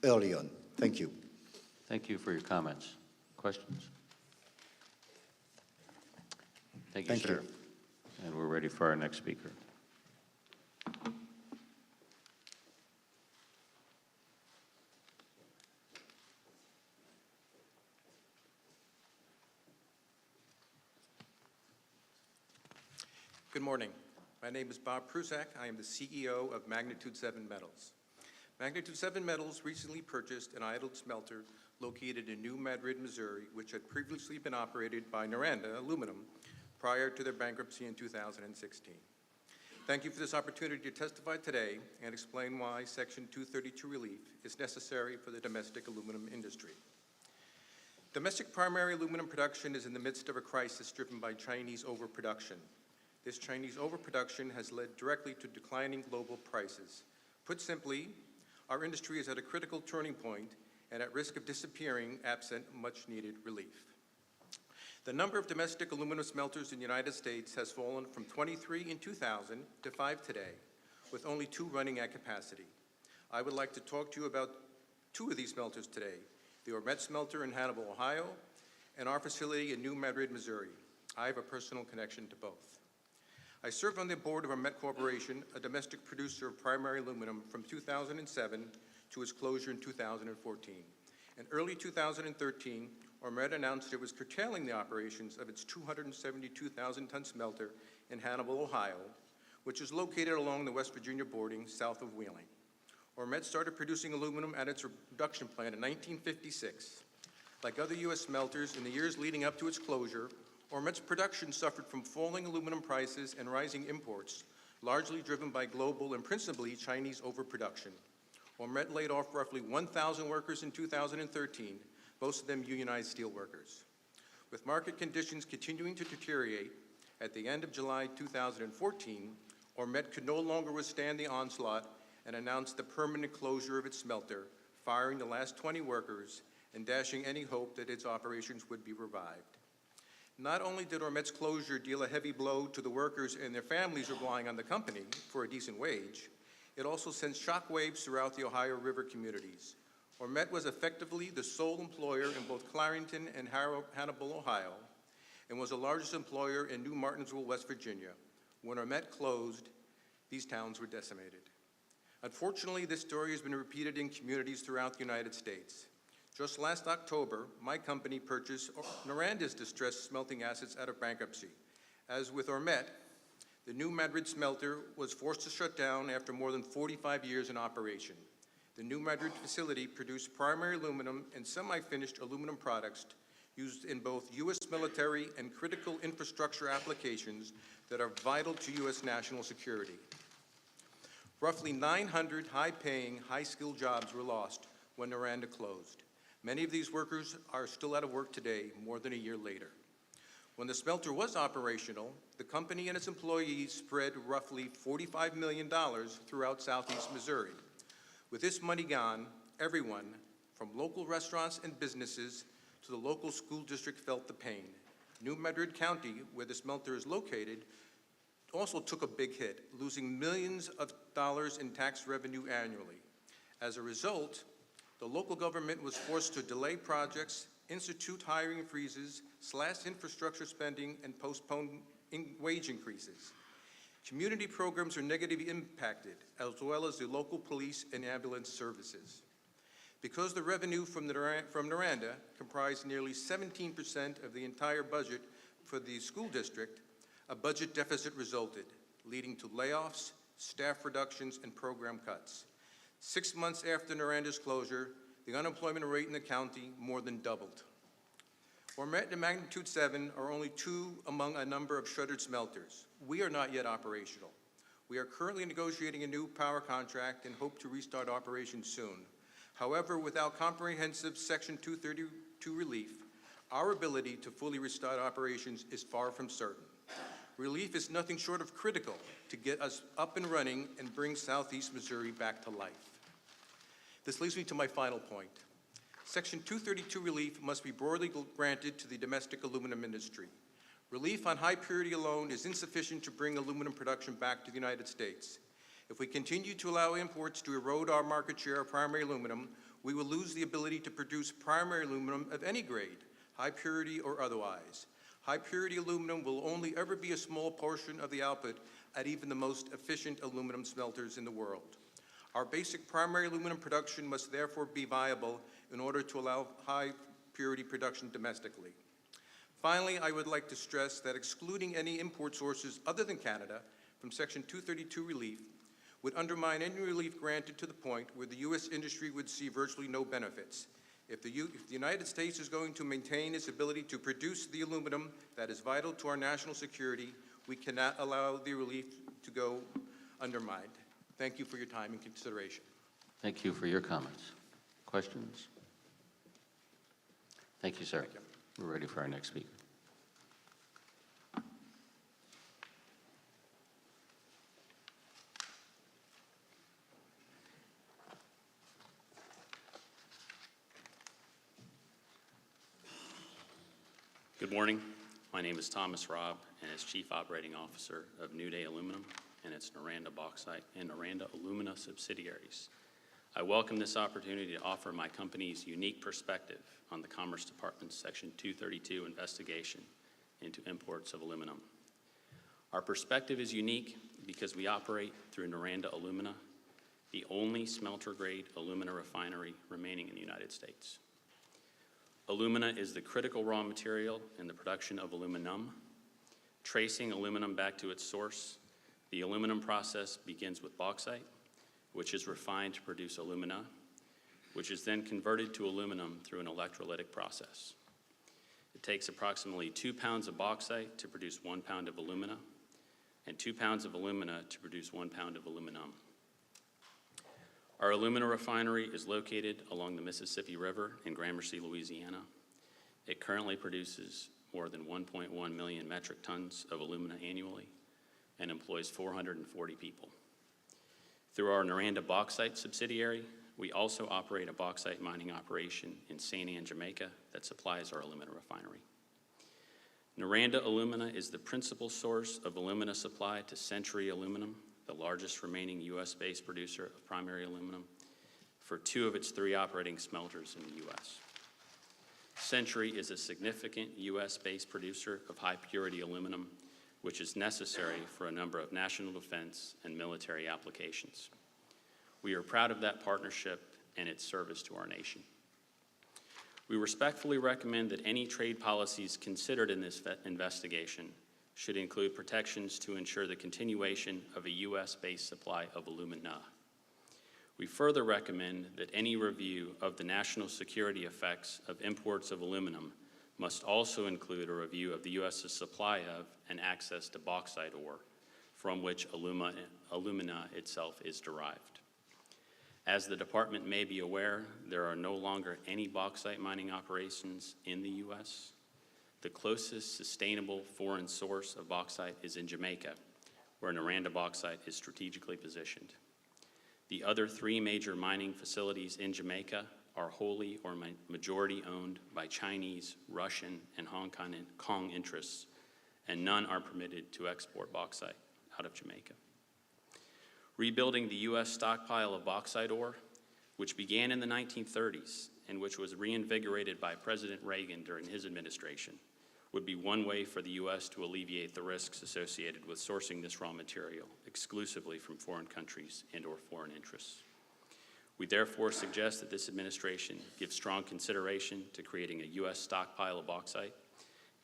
early on. Thank you. Thank you for your comments. Questions? Thank you, sir. And we're ready for our next speaker. Good morning. My name is Bob Prusak. I am the CEO of Magnitude 7 Metals. Magnitude 7 Metals recently purchased an idled smelter located in New Madrid, Missouri, which had previously been operated by Noranda Aluminum prior to their bankruptcy in 2016. Thank you for this opportunity to testify today and explain why Section 232 relief is necessary for the domestic aluminum industry. Domestic primary aluminum production is in the midst of a crisis driven by Chinese overproduction. This Chinese overproduction has led directly to declining global prices. Put simply, our industry is at a critical turning point and at risk of disappearing absent much-needed relief. The number of domestic aluminum smelters in the United States has fallen from 23 in 2000 to 5 today, with only 2 running at capacity. I would like to talk to you about 2 of these smelters today, the Ormet smelter in Hannibal, Ohio, and our facility in New Madrid, Missouri. I have a personal connection to both. I served on the board of Ormet Corporation, a domestic producer of primary aluminum, from 2007 to its closure in 2014. In early 2013, Ormet announced it was curtailing the operations of its 272,000-ton smelter in Hannibal, Ohio, which is located along the West Virginia border south of Wheeling. Ormet started producing aluminum at its production plant in 1956. Like other U.S. smelters, in the years leading up to its closure, Ormet's production suffered from falling aluminum prices and rising imports, largely driven by global and principally Chinese overproduction. Ormet laid off roughly 1,000 workers in 2013, most of them unionized steel workers. With market conditions continuing to deteriorate, at the end of July 2014, Ormet could no longer withstand the onslaught and announced the permanent closure of its smelter, firing the last 20 workers and dashing any hope that its operations would be revived. Not only did Ormet's closure deal a heavy blow to the workers and their families relying on the company for a decent wage, it also sent shockwaves throughout the Ohio River communities. Ormet was effectively the sole employer in both Clarington and Hannibal, Ohio, and was the largest employer in New Martinsville, West Virginia. When Ormet closed, these towns were decimated. Unfortunately, this story has been repeated in communities throughout the United States. Just last October, my company purchased Noranda's distressed smelting assets out of bankruptcy. As with Ormet, the New Madrid smelter was forced to shut down after more than 45 years in operation. The New Madrid facility produced primary aluminum and semi-finished aluminum products used in both U.S. military and critical infrastructure applications that are vital to U.S. national security. Roughly 900 high-paying, high-skilled jobs were lost when Noranda closed. Many of these workers are still out of work today, more than a year later. When the smelter was operational, the company and its employees spread roughly $45 million throughout southeast Missouri. With this money gone, everyone, from local restaurants and businesses to the local school district, felt the pain. New Madrid County, where the smelter is located, also took a big hit, losing millions of dollars in tax revenue annually. As a result, the local government was forced to delay projects institute hiring freezes, slash infrastructure spending, and postpone wage increases. Community programs are negatively impacted, as well as the local police and ambulance services. Because the revenue from Noranda comprised nearly 17% of the entire budget for the school district, a budget deficit resulted, leading to layoffs, staff reductions, and program cuts. 6 months after Noranda's closure, the unemployment rate in the county more than doubled. Ormet and Magnitude 7 are only two among a number of shuttered smelters. We are not yet operational. We are currently negotiating a new power contract and hope to restart operations soon. However, without comprehensive Section 232 relief, our ability to fully restart operations is far from certain. Relief is nothing short of critical to get us up and running and bring Southeast Missouri back to life. This leads me to my final point. Section 232 relief must be broadly granted to the domestic aluminum industry. Relief on high purity alone is insufficient to bring aluminum production back to the United States. If we continue to allow imports to erode our market share of primary aluminum, we will lose the ability to produce primary aluminum of any grade, high purity or otherwise. High purity aluminum will only ever be a small portion of the output at even the most efficient aluminum smelters in the world. Our basic primary aluminum production must therefore be viable in order to allow high purity production domestically. Finally, I would like to stress that excluding any import sources other than Canada from Section 232 relief would undermine any relief granted to the point where the U.S. industry would see virtually no benefits. If the United States is going to maintain its ability to produce the aluminum that is vital to our national security, we cannot allow the relief to go undermined. Thank you for your time and consideration. Thank you for your comments. Questions? Thank you, sir. Thank you. We're ready for our next speaker. Good morning. My name is Thomas Robb, and as Chief Operating Officer of New Day Aluminum and its Noranda Bauxite and Noranda Alumina subsidiaries. I welcome this opportunity to offer my company's unique perspective on the Commerce Department's Section 232 investigation into imports of aluminum. Our perspective is unique because we operate through Noranda Alumina, the only smelter-grade alumina refinery remaining in the United States. Alumina is the critical raw material in the production of aluminum. Tracing aluminum back to its source, the aluminum process begins with bauxite, which is refined to produce alumina, which is then converted to aluminum through an electrolytic process. It takes approximately 2 pounds of bauxite to produce 1 pound of alumina, and 2 pounds of alumina to produce 1 pound of aluminum. Our alumina refinery is located along the Mississippi River in Gramercy, Louisiana. It currently produces more than 1.1 million metric tons of alumina annually and employs 440 people. Through our Noranda Bauxite subsidiary, we also operate a bauxite mining operation in St. Ann, Jamaica that supplies our alumina refinery. Noranda Alumina is the principal source of alumina supply to Century Aluminum, the largest remaining U.S.-based producer of primary aluminum, for 2 of its 3 operating smelters in the U.S. Century is a significant U.S.-based producer of high-purity aluminum, which is necessary for a number of national defense and military applications. We are proud of that partnership and its service to our nation. We respectfully recommend that any trade policies considered in this investigation should include protections to ensure the continuation of a U.S.-based supply of alumina. We further recommend that any review of the national security effects of imports of aluminum must also include a review of the U.S.'s supply of and access to bauxite ore, from which alumina itself is derived. As the department may be aware, there are no longer any bauxite mining operations in the U.S. The closest sustainable foreign source of bauxite is in Jamaica, where Noranda Bauxite is strategically positioned. The other 3 major mining facilities in Jamaica are wholly or majority owned by Chinese, Russian, and Hong Kong interests, and none are permitted to export bauxite out of Jamaica. Rebuilding the U.S. stockpile of bauxite ore, which began in the 1930s and which was reinvigorated by President Reagan during his administration, would be one way for the U.S. to alleviate the risks associated with sourcing this raw material exclusively from foreign countries and/or foreign interests. We therefore suggest that this administration give strong consideration to creating a U.S. stockpile of bauxite,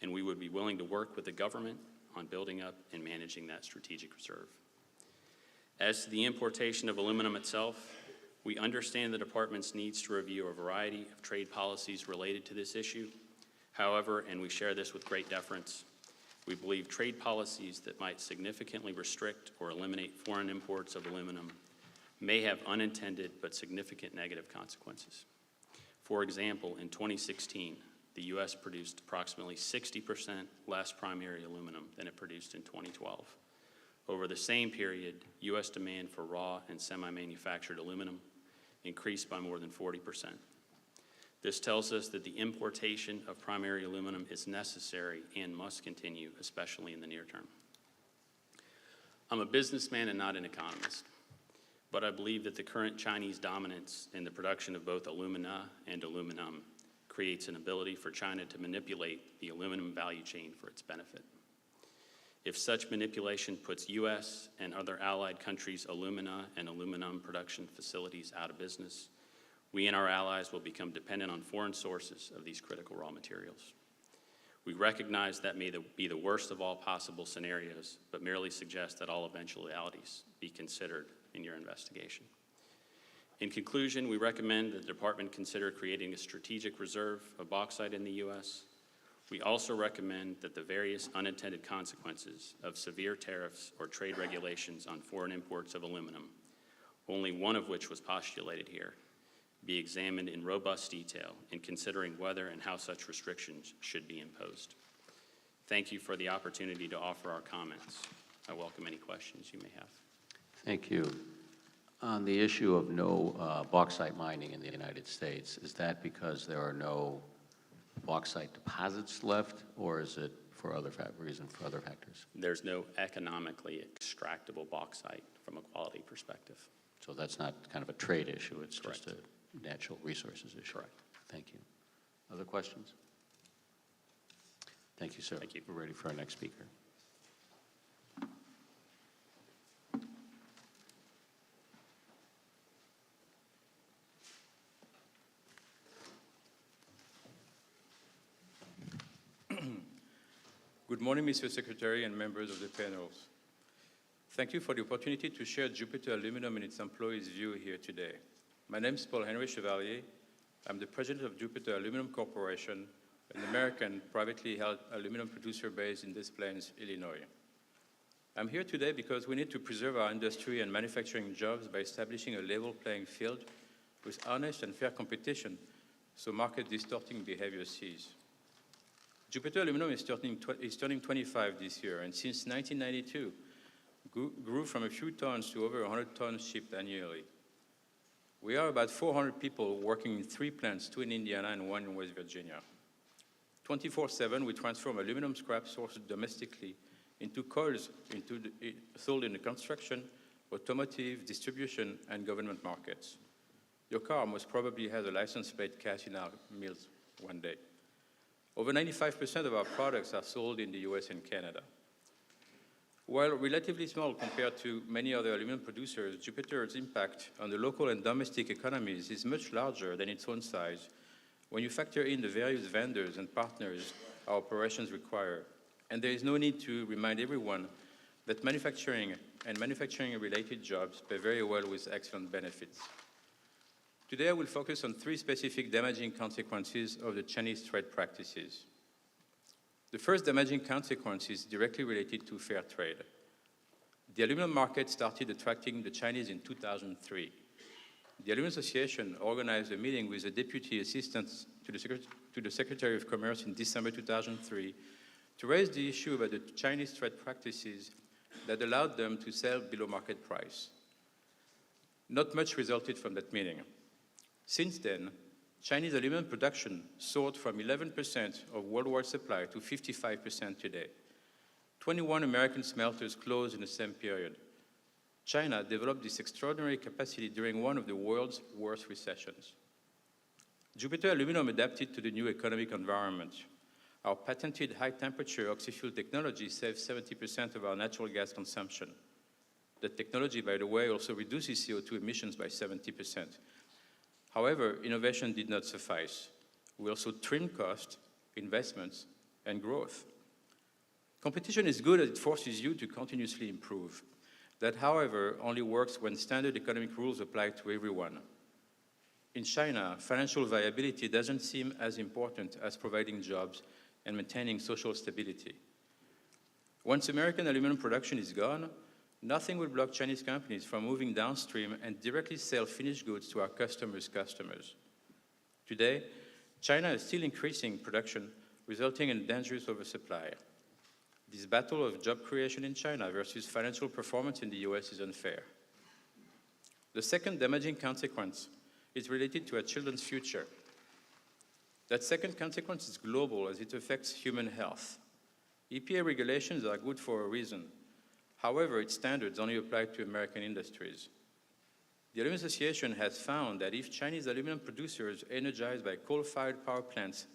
and we would be willing to work with the government on building up and managing that strategic reserve. As to the importation of aluminum itself, we understand the department's needs to review a variety of trade policies related to this issue. However, and we share this with great deference, we believe trade policies that might significantly restrict or eliminate foreign imports of aluminum may have unintended but significant negative consequences. For example, in 2016, the U.S. produced approximately 60% less primary aluminum than it produced in 2012. Over the same period, U.S. demand for raw and semi-manufactured aluminum increased by more than 40%. This tells us that the importation of primary aluminum is necessary and must continue, especially in the near term. I'm a businessman and not an economist, but I believe that the current Chinese dominance in the production of both alumina and aluminum creates an ability for China to manipulate the aluminum value chain for its benefit. If such manipulation puts U.S. and other allied countries' alumina and aluminum production facilities out of business, we and our allies will become dependent on foreign sources of these critical raw materials. We recognize that may be the worst of all possible scenarios, but merely suggest that all eventualities be considered in your investigation. In conclusion, we recommend that the department consider creating a strategic reserve of bauxite in the U.S. We also recommend that the various unintended consequences of severe tariffs or trade regulations on foreign imports of aluminum, only one of which was postulated here, be examined in robust detail in considering whether and how such restrictions should be imposed. Thank you for the opportunity to offer our comments. I welcome any questions you may have. Thank you. On the issue of no bauxite mining in the United States, is that because there are no bauxite deposits left, or is it for other reason, for other factors? There's no economically extractable bauxite from a quality perspective. So that's not kind of a trade issue, it's Correct. just a natural resources issue? Correct. Thank you. Other questions? Thank you, sir. Thank you. We're ready for our next speaker. Good morning, Mr. Secretary and members of the panels. Thank you for the opportunity to share Jupiter Aluminum and its employees' view here today. My name is Paul Henry Chevalier. I'm the president of Jupiter Aluminum Corporation, an American privately held aluminum producer based in Des Plaines, Illinois. I'm here today because we need to preserve our industry and manufacturing jobs by establishing a level playing field with honest and fair competition so market distorting behavior cease. Jupiter Aluminum is turning 25 this year, and since 1992, grew from a few tons to over 100 tons shipped annually. We are about 400 people working in 3 plants, 2 in Indiana and 1 in West Virginia. 24/7, we transform aluminum scrap sourced domestically into coils sold in the construction, automotive, distribution, and government markets. Your car most probably has a license plate cast in our mills one day. Over 95% of our products are sold in the US and Canada. While relatively small compared to many other aluminum producers, Jupiter's impact on the local and domestic economies is much larger than its own size when you factor in the various vendors and partners our operations require. And there is no need to remind everyone that manufacturing and manufacturing-related jobs pay very well with excellent benefits. Today, I will focus on 3 specific damaging consequences of the Chinese trade practices. The first damaging consequence is directly related to fair trade. The aluminum market started attracting the Chinese in 2003. The Aluminum Association organized a meeting with the Deputy Assistant to the Secretary of Commerce in December 2003 to raise the issue about the Chinese trade practices that allowed them to sell below market price. Not much resulted from that meeting. Since then, Chinese aluminum production soared from 11% of worldwide supply to 55% today. 21 American smelters closed in the same period. China developed this extraordinary capacity during one of the world's worst recessions. Jupiter Aluminum adapted to the new economic environment. Our patented high-temperature oxy-fuel technology saves 70% of our natural gas consumption. The technology, by the way, also reduces CO2 emissions by 70%. However, innovation did not suffice. We also trimmed costs, investments, and growth. Competition is good as it forces you to continuously improve. That, however, only works when standard economic rules apply to everyone. In China, financial viability doesn't seem as important as providing jobs and maintaining social stability. Once American aluminum production is gone, nothing will block Chinese companies from moving downstream and directly sell finished goods to our customers' customers. Today, China is still increasing production, resulting in dangerous oversupply. This battle of job creation in China versus financial performance in the US is unfair. The second damaging consequence is related to our children's future. That second consequence is global as it affects human health. EPA regulations are good for a reason. However, its standards only apply to American industries. The Aluminum Association has found that if Chinese aluminum producers energized by coal-fired power plants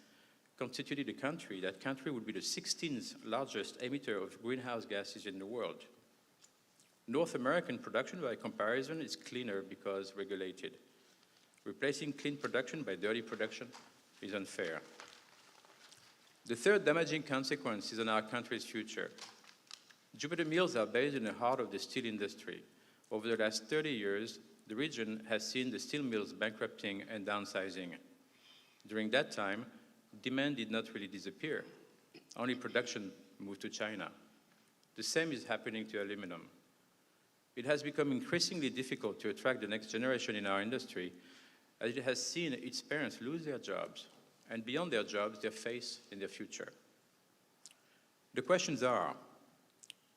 constituted a country, that country would be the 16th largest emitter of greenhouse gases in the world. North American production, by comparison, is cleaner because regulated. Replacing clean production by dirty production is unfair. The third damaging consequence is on our country's future. Jupiter mills are based in the heart of the steel industry. Over the last 30 years, the region has seen the steel mills bankrupting and downsizing. During that time, demand did not really disappear. Only production moved to China. The same is happening to aluminum. It has become increasingly difficult to attract the next generation in our industry, as it has seen its parents lose their jobs, and beyond their jobs, their faith in their future. The questions are,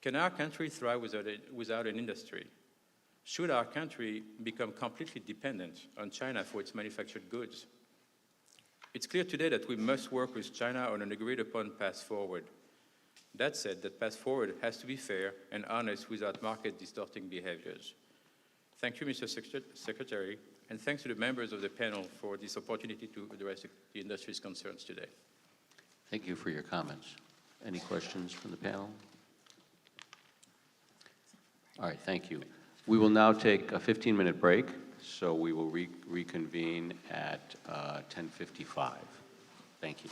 can our country thrive without an industry? Should our country become completely dependent on China for its manufactured goods? It's clear today that we must work with China on an agreed-upon path forward. That said, that path forward has to be fair and honest without market-distorting behaviors. Thank you, Mr. Secretary, and thanks to the members of the panel for this opportunity to address the industry's concerns today. Thank you for your comments. Any questions from the panel? All right, thank you. We will now take a 15-minute break, so we will reconvene at 10:55. Thank you.